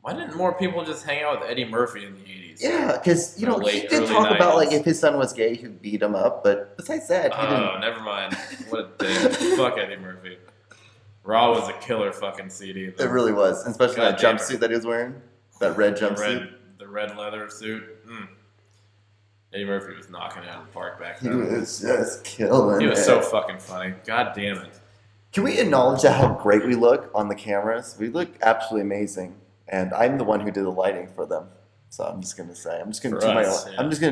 Why didn't more people just hang out with Eddie Murphy in the 80s? Yeah, because he Late- did early talk about 90s. like if his son was gay, he'd beat him up. But besides that, he didn't. Oh, never mind. What a dick. Fuck Eddie Murphy. Raw was a killer fucking CD. It really was, and especially that God damn jumpsuit that he was wearing, that red jumpsuit. The red leather suit. Eddie Murphy was knocking it out of the park back He then. was just killing He was it. so fucking funny. God damn it. Can we acknowledge how great we look on the cameras? We look absolutely amazing, and I'm the one who did the lighting for them. So I'm just gonna say, I'm just gonna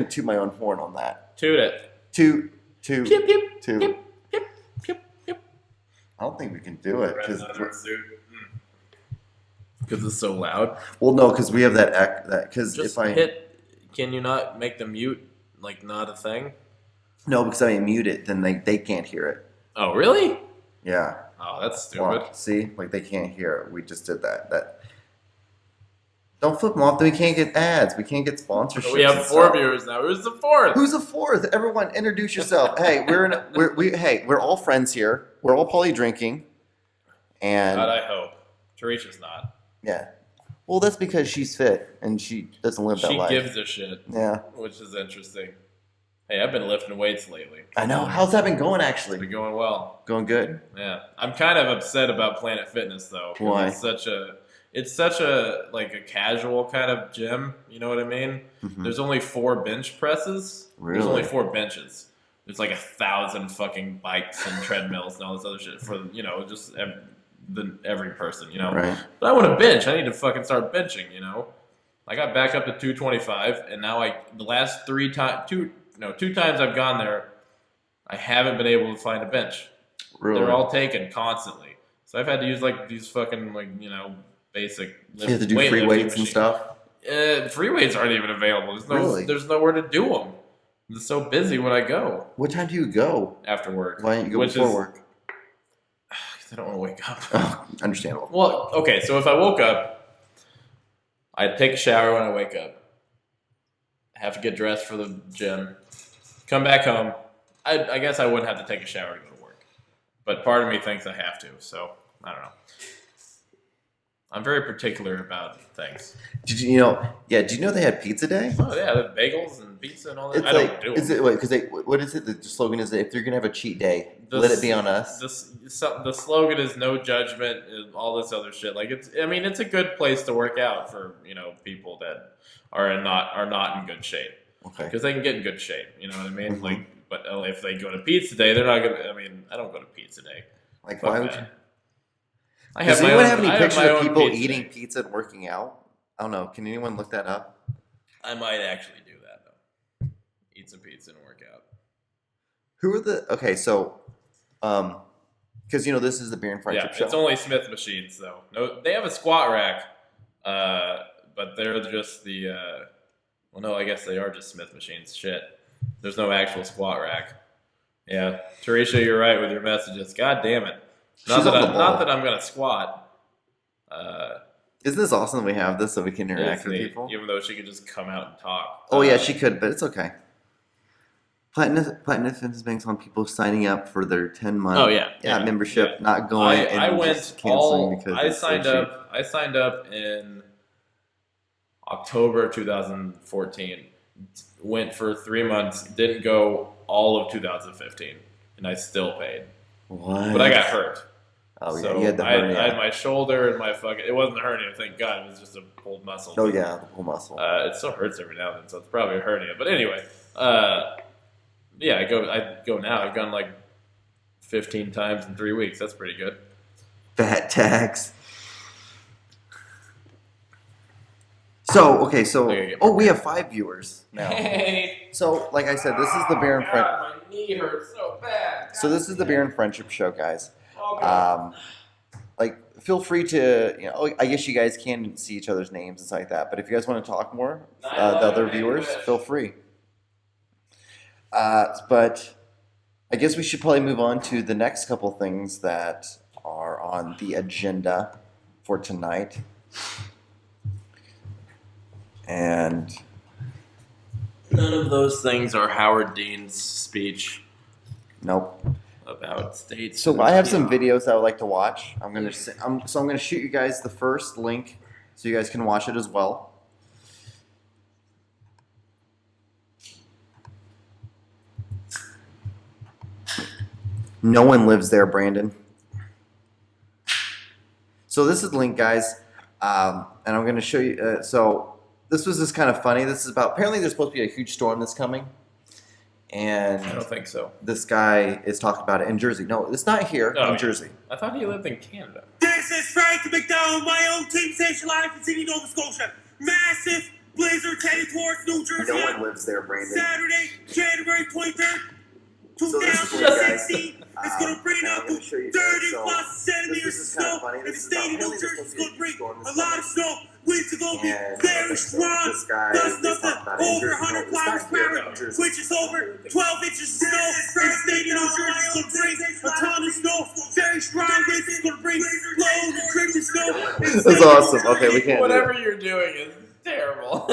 toot my own horn on that. Toot it. Toot. Yip, yip, Toot. yip, yip, yip, yip. I don't think we can do it Red because leather suit. Because it's so loud. no, because we have that because Just if I hit. Can you not make the mute like not a thing? no, because I mute it, then they can't hear it. Oh really? Yeah. Oh, that's stupid. Watch, see, like they can't hear it. We just did that. Don't flip them off. Then we can't get ads. We can't get sponsorships. We have and 4 stuff. viewers now. Who's the 4th? Who's the 4th? Everyone, introduce yourself. Hey, we're all friends here. We're all probably drinking, and God, I hope. Teresa's not. yeah. Well, that's because she's fit and she doesn't live that She life. gives a shit, Yeah, which is interesting. Hey, I've been lifting weights lately. I know. How's that been going? It's Actually, been going well. going good. Yeah, I'm kind of upset about Planet Fitness though. 'Cause Why? It's such a like a casual kind of gym. You know what I mean? Mhm. There's only 4 bench presses. There's Really? only 4 benches. There's like 1,000 fucking bikes and treadmills and all this other shit for just every person. Right. But I want to bench. I need to fucking start benching. I got back up to 225, and now the last 2 times I've gone there, I haven't been able to find a bench. Really. They're all taken constantly. So I've had to use like these fucking basic. You have to do free weightlifting weights and machines. stuff. Free weights aren't even available. Really? There's nowhere to do them. I'm so busy when I go What time do you go? after work. Why don't you go Which before is- work? 'Cause I don't want to wake up. Oh, understandable. Well, okay, so if I woke up, I'd take a shower when I wake up, have to get dressed for the gym, come back home. I guess I wouldn't have to take a shower to go to work. But part of me thinks I have to, so I don't know. I'm very particular about things. Did you know? Yeah. Did you know they had pizza day? Oh, yeah, the bagels and pizza and all that. It's I like, don't do is them. it wait? Because what is it? The slogan is that if you're gonna have a cheat day, The let it be on us. The slogan is no judgment, and all this other shit. Like it's a good place to work out for people that are not in good shape Okay. because they can get in good shape. You know what I mean? Mhm. Like, but if they go to pizza day, they're not gonna. I mean, I don't go to pizza day. Like, Fuck why would that. you? I Does my anyone own- have any I pictures my of own people pizza eating day. pizza and working out? I don't know. Can anyone look that up? I might actually do that though. Eat some pizza and work out. Who are the? Okay, so, because this is the Beer and Friendship Yeah, show. it's only Smith machines though. No, they have a squat rack, but they're just the. Well, no, I guess they are just Smith machines. Shit, there's no actual squat rack. Yeah, Teresa, you're right with your messages. God damn it! Not She's on the ball. not that I'm gonna squat. Isn't this awesome that we have this so we can interact It's with neat, people? even though she could just come out and talk. Oh yeah, she could, but it's okay. Platinum Fitness Bank's on people signing up for their 10-month Oh yeah, membership, yeah. not going and I went just canceling because I it's so signed cheap. up. I signed up in October 2014. Went for 3 months. Didn't go all of 2015, and I still paid. What? But I got hurt. Oh yeah, So you had the I hernia. had my shoulder and my fucking. It wasn't a hernia, thank God. It was just a pulled muscle. Oh yeah, the pull muscle. It still hurts every now and then, so it's probably a hernia. But anyway, yeah, I go now. I've gone like 15 times in 3 weeks. That's pretty good. Fat tax. So okay, we have 5 viewers now. Hey. So like I said, this is the Beer and Friend. God, my knee hurts so bad. So this is the Beer and Friendship show, guys. Oh, God. Like feel free to, I guess you guys can see each other's names and stuff like that. But if you guys want to talk more, the other viewers, feel free. But I guess we should probably move on to the next couple things that are on the agenda for tonight. And none of those things are Howard Dean's speech. Nope. About states. So I have some videos I would like to watch. I'm gonna shoot you guys the first link so you guys can watch it as well. No one lives there, Brandon. So this is the link, guys, and I'm going to show you. So this was just kind of funny. This is about, apparently there's supposed to be a huge storm that's coming. And I don't think so. This guy is talking about it in Jersey. No, it's not here, in Jersey. I thought he lived in Canada. This is Frank McDowell, my own team station live from Sydney, Nova Scotia. Massive blizzard headed towards New Jersey. No one lives there, Brandon. Saturday, January 23rd, So this is 2016. It's going to bring and up I'm gonna show you 30 guys. plus centimeters This of is kinda snow. funny. And the This is state of about- New Jersey is going to bring storm a this lot of snow. Winds are going to be And very so strong. this guy Gust is up talking to about it in over Jersey. 100 No, miles it's per not here, hour, in Jersey. which is over 12 inches of snow. And the state of New Jersey is going to bring a ton of snow. Very strong winds is going to bring loads and trips of snow. That's awesome. Okay, we can't. Whatever you're doing is terrible.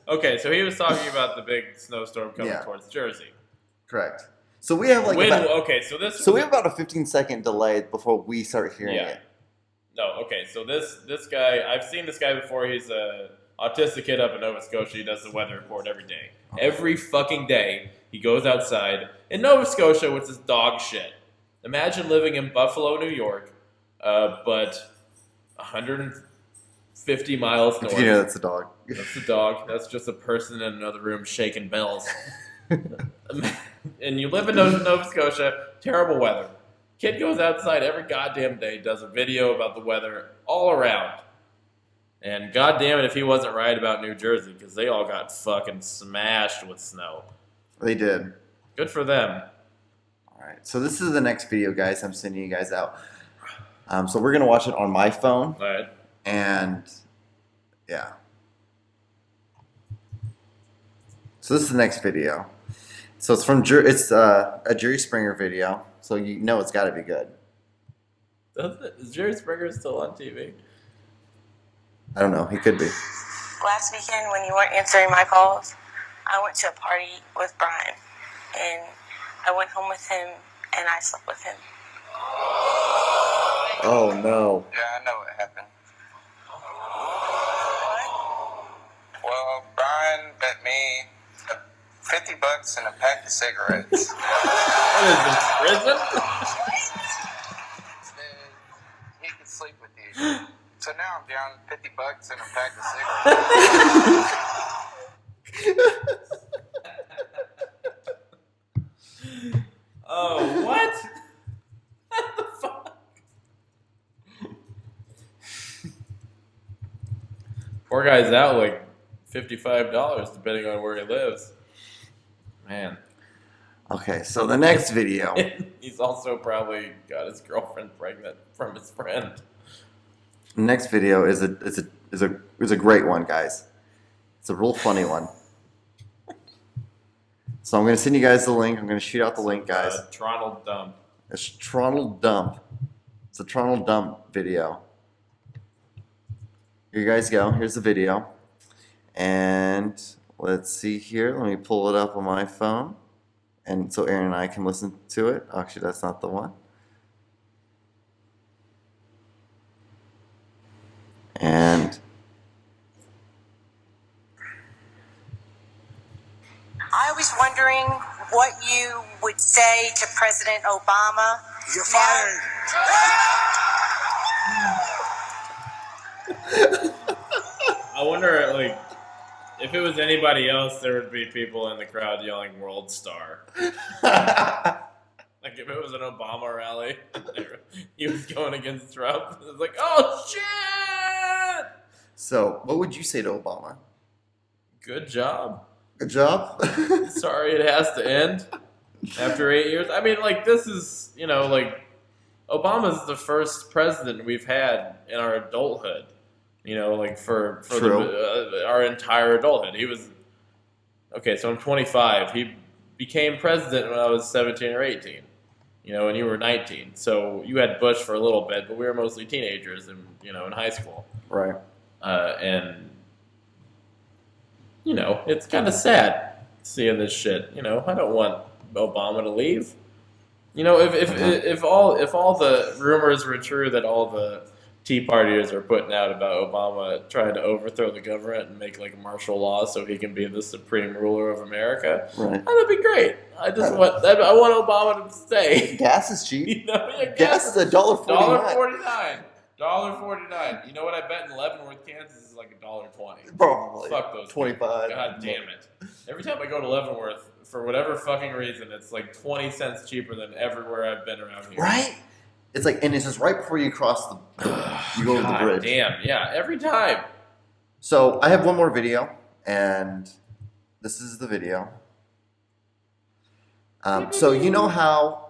Okay, so he was talking about the big snowstorm coming towards Jersey. Correct. So we have like we have about a 15-second delay before we start hearing it. No, okay, so this guy, I've seen this guy before. He's a autistic kid up in Nova Scotia. He does the weather report every day. Okay. Every fucking day, he goes outside in Nova Scotia, which is dog shit. Imagine living in Buffalo, New York, but 150 miles north. Yeah, that's a dog. That's a dog. That's just a person in another room shaking bells. And you live in Nova Scotia, terrible weather. Kid goes outside every goddamn day, does a video about the weather all around. And goddamn it if he wasn't right about New Jersey, because they all got fucking smashed with snow. They did. Good for them. All right, so this is the next video, guys. I'm sending you guys out. So we're gonna watch it on my phone. All right. And yeah. So this is the next video. So it's from a Jerry Springer video. So you know it's got to be good. Is Jerry Springer still on TV? I don't know. He could be. Last weekend when you weren't answering my calls, I went to a party with Brian. And I went home with him and I slept with him. Oh, no. Yeah, I know what happened. Well, Brian bet me $50 and a pack of cigarettes. What is this, prison? He could sleep with you. So now I'm down $50 and a pack of cigarettes. Oh, what? What the fuck? Poor guy's out like $55 depending on where he lives. Man. Okay, so the next video. He's also probably got his girlfriend pregnant from his friend. The next video is a great one, guys. It's a real funny one. So I'm going to send you guys the link. I'm going to shoot out the link, guys. Toronto Dump. It's Toronto Dump. It's a Toronto Dump video. Here you guys go. Here's the video. And let's see here. Let me pull it up on my phone. And so Aaron and I can listen to it. Actually, that's not the one. And I was wondering what you would say to President Obama. You're fired. I wonder, like, if it was anybody else, there would be people in the crowd yelling "World Star." Like if it was an Obama rally, he was going against Trump. It was like, oh shit! so, what would you say to Obama? Good job. Good job. Sorry it has to end after 8 years. I mean, like, this is, like, Obama's the first president we've had in our adulthood. You know, like for our entire adulthood. He was okay. So I'm 25. He became president when I was 17 or 18. You know, and you were 19. So you had Bush for a little bit, but we were mostly teenagers, and in high school. Right. And it's kind of sad seeing this shit. I don't want Obama to leave. If all the rumors were true that all the Tea Partiers are putting out about Obama trying to overthrow the government and make like martial law so he can be the supreme ruler of America, right. That'd be great. I want Obama to stay. Gas is cheap. Gas is $1.49. $1.49. You know what I bet in Leavenworth, Kansas is like $1.20. Probably. Fuck those 25. God damn it. Every time I go to Leavenworth, for whatever fucking reason, it's like 20 cents cheaper than everywhere I've been around here. Right? It's like, and it's just right before you cross you go over the bridge. Damn, yeah, every time. So I have one more video, and this is the video. So you know how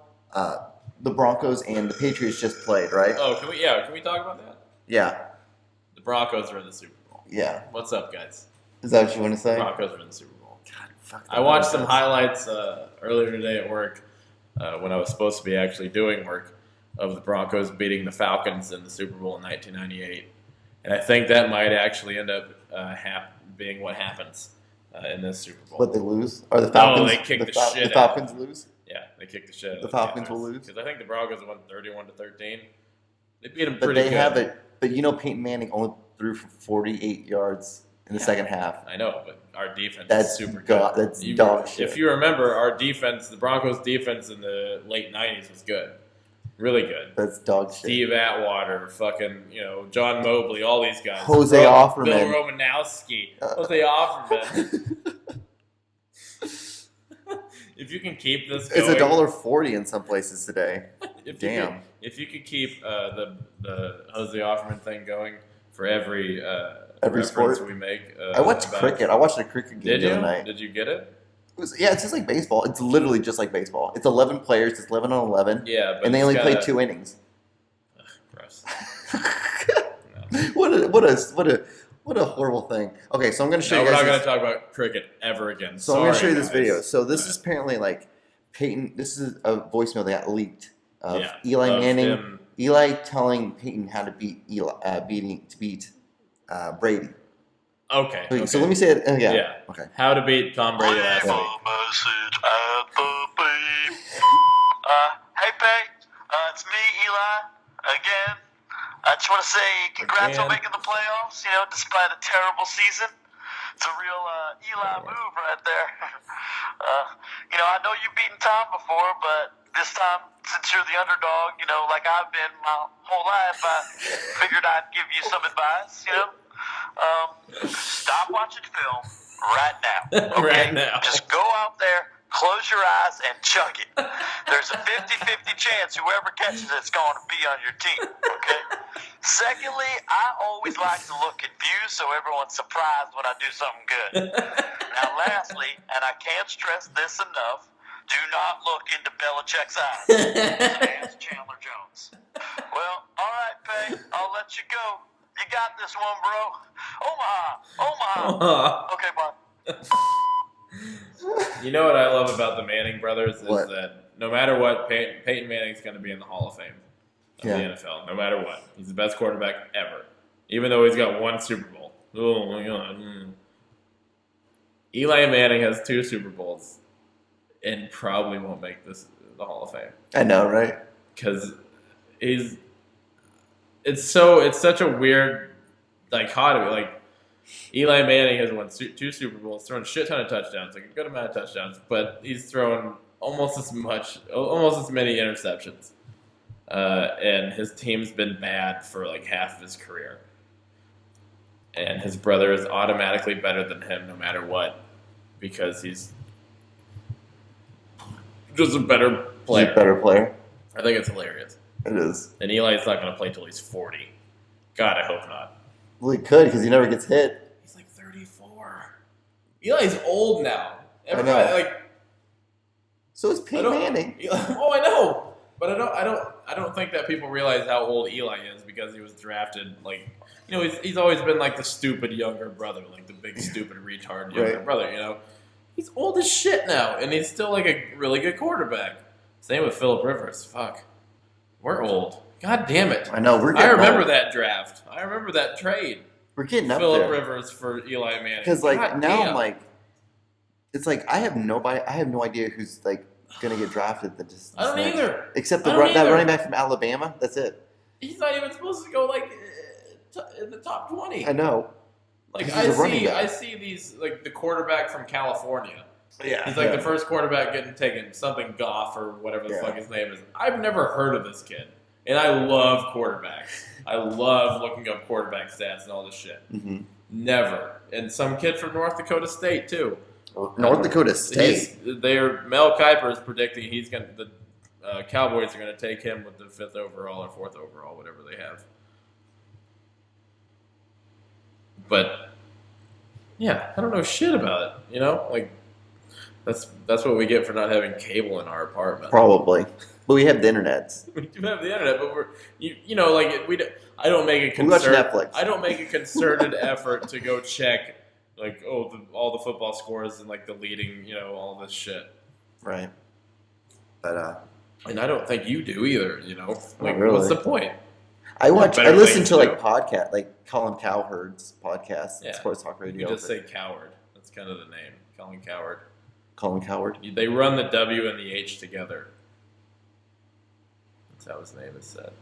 the Broncos and the Patriots just played, right? Oh, can we talk about that? Yeah. The Broncos are in the Super Bowl. Yeah. What's up, guys? Is that what you want to say? Broncos are in the Super Bowl. God, fuck. I watched some highlights earlier today at work when I was supposed to be actually doing work of the Broncos beating the Falcons in the Super Bowl in 1998. And I think that might actually end up being what happens in this Super Bowl. What, they lose? Or the Falcons? No, they kick the shit The Falcons lose? Yeah, they kick the shit out of the Falcons will lose? Because I think the Broncos won 31-13. They beat them pretty good. Have it. But Peyton Manning only threw for 48 yards in the second half. I know, but our defense is super good. That's dog shit. If you remember, our defense, the Broncos' defense in the late 90s was good. Really good. That's dog shit. Steve Atwater, fucking, John Mobley, all these guys. Jose Offerman. Bill Romanowski. Jose Offerman. If you can keep this going. It's $1.40 in some places today. Damn. If you could keep the Jose Offerman thing going for every sport we make. I watched cricket. I watched a cricket game the other night. Did you get it? It's just like baseball. It's literally just like baseball. It's 11 players. It's 11 on 11. Yeah, but and they only play 2 innings. Gross. What a horrible thing. Okay, so I'm going to show you guys. guys. We're not going to talk about cricket ever again. So I'm going to show you this video. So this is apparently like Peyton. This is a voicemail that got leaked of Eli Manning. Eli telling Peyton how to beat Brady. Okay. So let me say it. Yeah. Okay. How to beat Tom Brady last week. Hey, Pey. It's me, Eli, again. I just want to say congrats on making the playoffs, despite a terrible season. It's a real Eli move right there. I know you've beaten Tom before, but this time, since you're the underdog, like I've been my whole life, I figured I'd give you some advice, Stop watching film right now. Okay? Right now. Just go out there, close your eyes, and chuck it. There's a 50-50 chance whoever catches it's going to be on your team, okay? Secondly, I always like to look confused so everyone's surprised when I do something good. Now, lastly, and I can't stress this enough, do not look into Belichick's eyes. Ask Chandler Jones. Well, all right, Pey, I'll let you go. You got this one, bro. Omaha. Okay, bye. You know what I love about the Manning brothers is What? that no matter what, Peyton Manning's going to be in the Hall of Fame of Yeah. the NFL. No matter what. He's the best quarterback ever. Even though he's got 1 Super Bowl. Oh, my God. Eli Manning has 2 Super Bowls and probably won't make the Hall of Fame. I know, right? Because it's such a weird dichotomy. Like, Eli Manning has won 2 Super Bowls, thrown a shit ton of touchdowns, like a good amount of touchdowns, but he's thrown almost as many interceptions. And his team's been bad for like half of his career. And his brother is automatically better than him no matter what, because he's just a better player. He's a better player. I think it's hilarious. It is. And Eli's not going to play till he's 40. God, I hope not. Well, he could because he never gets hit. He's like 34. Eli's old now. I know. So is Peyton Manning. Oh, I know. But I don't think that people realize how old Eli is because he was drafted like, he's always been like the stupid younger brother, like the big stupid retard younger brother. He's old as shit now, and he's still like a really good quarterback. Same with Phillip Rivers. Fuck, we're old. God damn it! I know we're. I remember old. that draft. I remember that trade. We're getting up Phillip there. Rivers for Eli Manning. Because like God now damn. I'm like, it's like I have no idea who's like gonna get drafted. I don't either. Except that running back from Alabama. That's it. He's not even supposed to go like in the top 20. I know. Like I see these like the quarterback from California. Yeah. He's like the first quarterback getting taken, something Goff or whatever the fuck his name is. I've never heard of this kid. And I love quarterbacks. I love looking up quarterback stats and all this shit. Mm-hmm. Never. And some kid from North Dakota State too. North Dakota State. Mel Kiper is predicting the Cowboys are going to take him with the 5th overall or 4th overall, whatever they have. But yeah, I don't know shit about it. Like that's what we get for not having cable in our apartment. Probably, but we have the internet. We do have the internet, but I don't make a Netflix. I don't make a concerted effort to go check like all the football scores and like the leading all this shit. Right. But and I don't think you do either. Like really. What's the point? I listen to like podcast, like Colin Cowherd's podcast, Sports Talk Radio. You just say Coward. That's kind of the name, Colin Cowherd. Colin Cowherd. They run the W and the H together. That's how his name is said.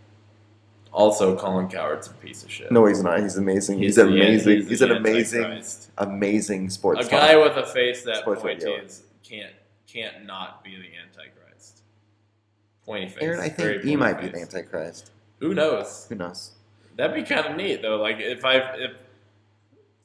Also, Colin Cowherd's a piece of shit. No, he's not. He's amazing. He's amazing. He's an amazing sports. A guy with a face that pointy is can't not be the Antichrist. Pointy face. Aaron, I think he might be the Antichrist. Who knows? Who knows? That'd be kind of neat though. Like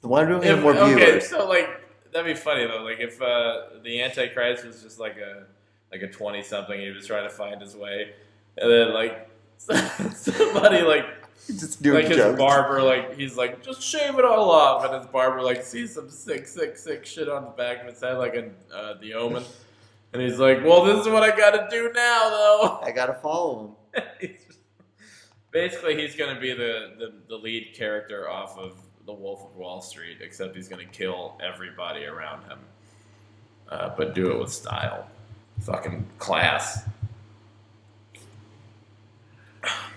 why do we have more viewers? Okay, so like that'd be funny though. Like if the Antichrist was just like a 20-something, he was trying to find his way, and then like somebody like just doing his jokes. barber he's like just shave it all off, and his barber sees some sick shit on the back of his head like in The Omen, and he's like, well, this is what I got to do now though. I got to follow him. Basically, he's going to be the lead character off of The Wolf of Wall Street, except he's going to kill everybody around him. But do it with style. Fucking class.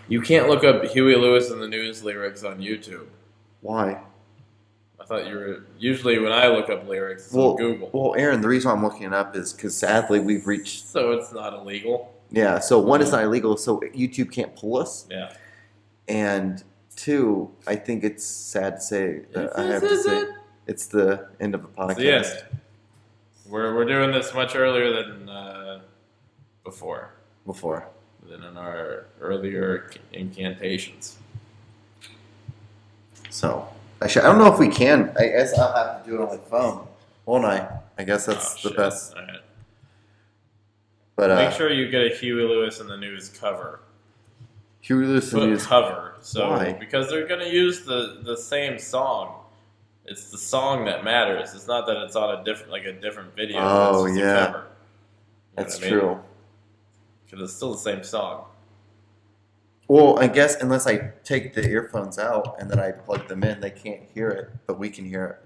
You can't look up Huey Lewis and the News lyrics on YouTube. Why? I thought you were... Usually when I look up lyrics, it's on Google. Well, Aaron, the reason why I'm looking it up is because sadly we've reached... So it's not illegal? Yeah, so one, it's not illegal, so YouTube can't pull us. Yeah. And two, I think it's sad to say that I have to say it's the end of the podcast. It's the end. We're doing this much earlier than before. Than in our earlier incantations. So I don't know if we can. I guess I'll have to do it on my phone, won't I? I guess that's the best. All right. But make sure you get a Huey Lewis and the News cover. Huey Lewis and the News cover. So why? Because they're going to use the same song. It's the song that matters. It's not that it's on a different video. Oh it's just yeah, a cover. that's true. Because it's still the same song. Well, I guess unless I take the earphones out and then I plug them in, they can't hear it, but we can hear it.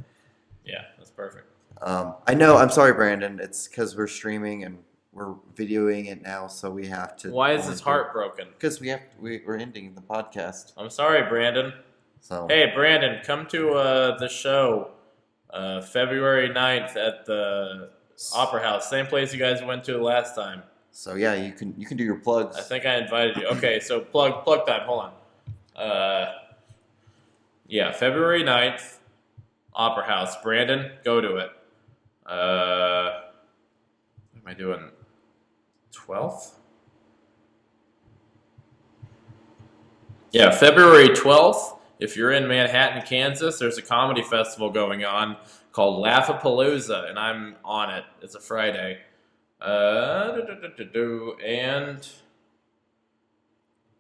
Yeah, that's perfect. I know. I'm sorry, Brandon. It's because we're streaming and we're videoing it now, so we have to. Why is his heart broken? Because we're ending the podcast. I'm sorry, Brandon. So hey, Brandon, come to the show February 9th at the Opera House, same place you guys went to last time. So yeah, you can do your plugs. I think I invited you. Okay, so plug time. Hold on. Yeah, February 9th, Opera House. Brandon, go to it. What am I doing? 12th? Yeah, February 12th. If you're in Manhattan, Kansas, there's a comedy festival going on called Laugh-A-Palooza, and I'm on it. It's a Friday. And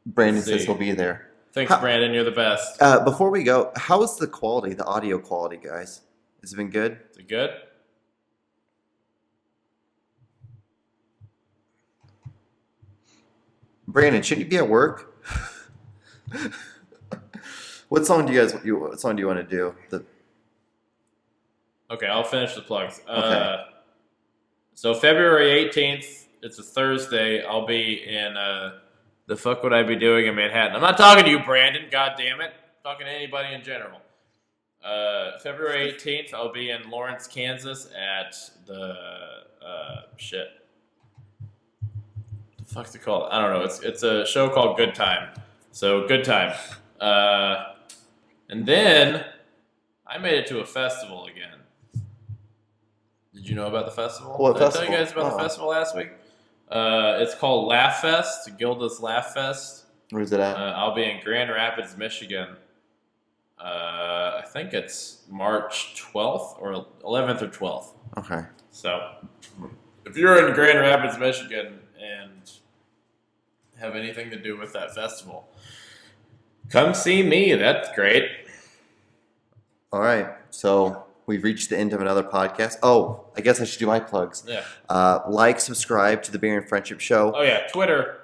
Brandon says he'll be there. Thanks, Brandon. You're the best. Before we go, how's the quality, the audio quality, guys? Has it been good? Is it good? Brandon, shouldn't you be at work? What song do you want to do? Okay, I'll finish the plugs. Okay. So February 18th, it's a Thursday. I'll be in the fuck would I be doing in Manhattan? I'm not talking to you, Brandon. God damn it. I'm talking to anybody in general. February 18th, I'll be in Lawrence, Kansas at the shit. What the fuck's it called? I don't know. It's a show called Good Time. So Good Time. And then I made it to a festival again. Did you know about the festival? What Did festival? I tell you guys about the festival last week? It's called Laugh Fest, Gilda's Laugh Fest. Where's it at? I'll be in Grand Rapids, Michigan. I think it's March 12th or 11th or 12th. Okay. So, if you're in Grand Rapids, Michigan, and have anything to do with that festival, come see me. That's great. All right. So we've reached the end of another podcast. Oh, I guess I should do my plugs. Yeah. Subscribe to the Beer and Friendship Show. Oh yeah, Twitter.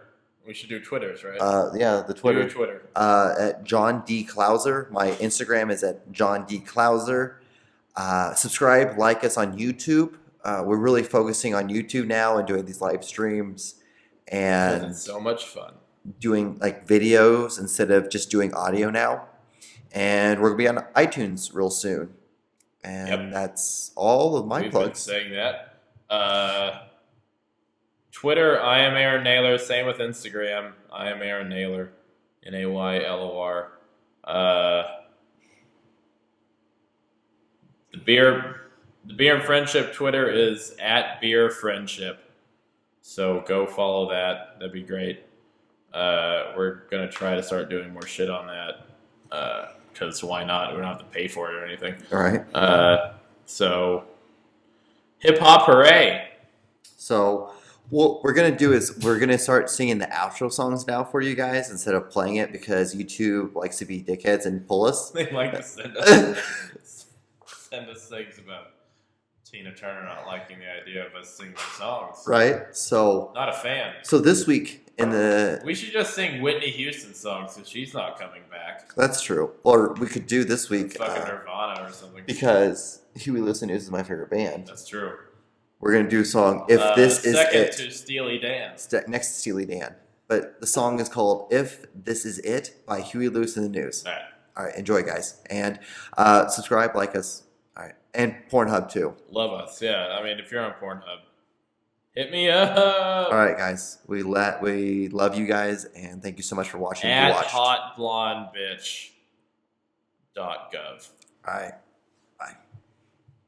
We should do Twitters, right? Yeah, the Twitter. Do Twitter. At John D. Klauser. My Instagram is at John D. Klauser. Subscribe, like us on YouTube. We're really focusing on YouTube now and doing these live streams and It's so much fun. doing like videos instead of just doing audio now. And we're gonna be on iTunes real soon. And that's all of my We've plugs. been saying that. Twitter, I am Aaron Naylor. Same with Instagram. I am Aaron Naylor. Naylor. The Beer and Friendship Twitter is at Beer Friendship. So go follow that. That'd be great. We're gonna try to start doing more shit on that. Because why not? We don't have to pay for it or anything. All right. So hip hop hooray! So what we're gonna do is we're gonna start singing the outro songs now for you guys instead of playing it because YouTube likes to be dickheads and pull us. They like to send us things about Tina Turner not liking the idea of us singing songs. Right. So Not a fan. So this week in the We should just sing Whitney Houston songs because she's not coming back. that's true. Or we could do this week Fucking Nirvana or something. because Huey Lewis and News is my favorite band. That's true. We're gonna do a song "If This Is second It" to Steely Dan. next to Steely Dan, but the song is called "If This Is It" by Huey Lewis and the News. All right. All right, enjoy, guys, and subscribe, like us. All right, and Pornhub too. Love us. Yeah. I mean, if you're on Pornhub, hit me up. All right, guys, we love you guys, and thank you so much for watching. At hotblondebitch.gov. All right.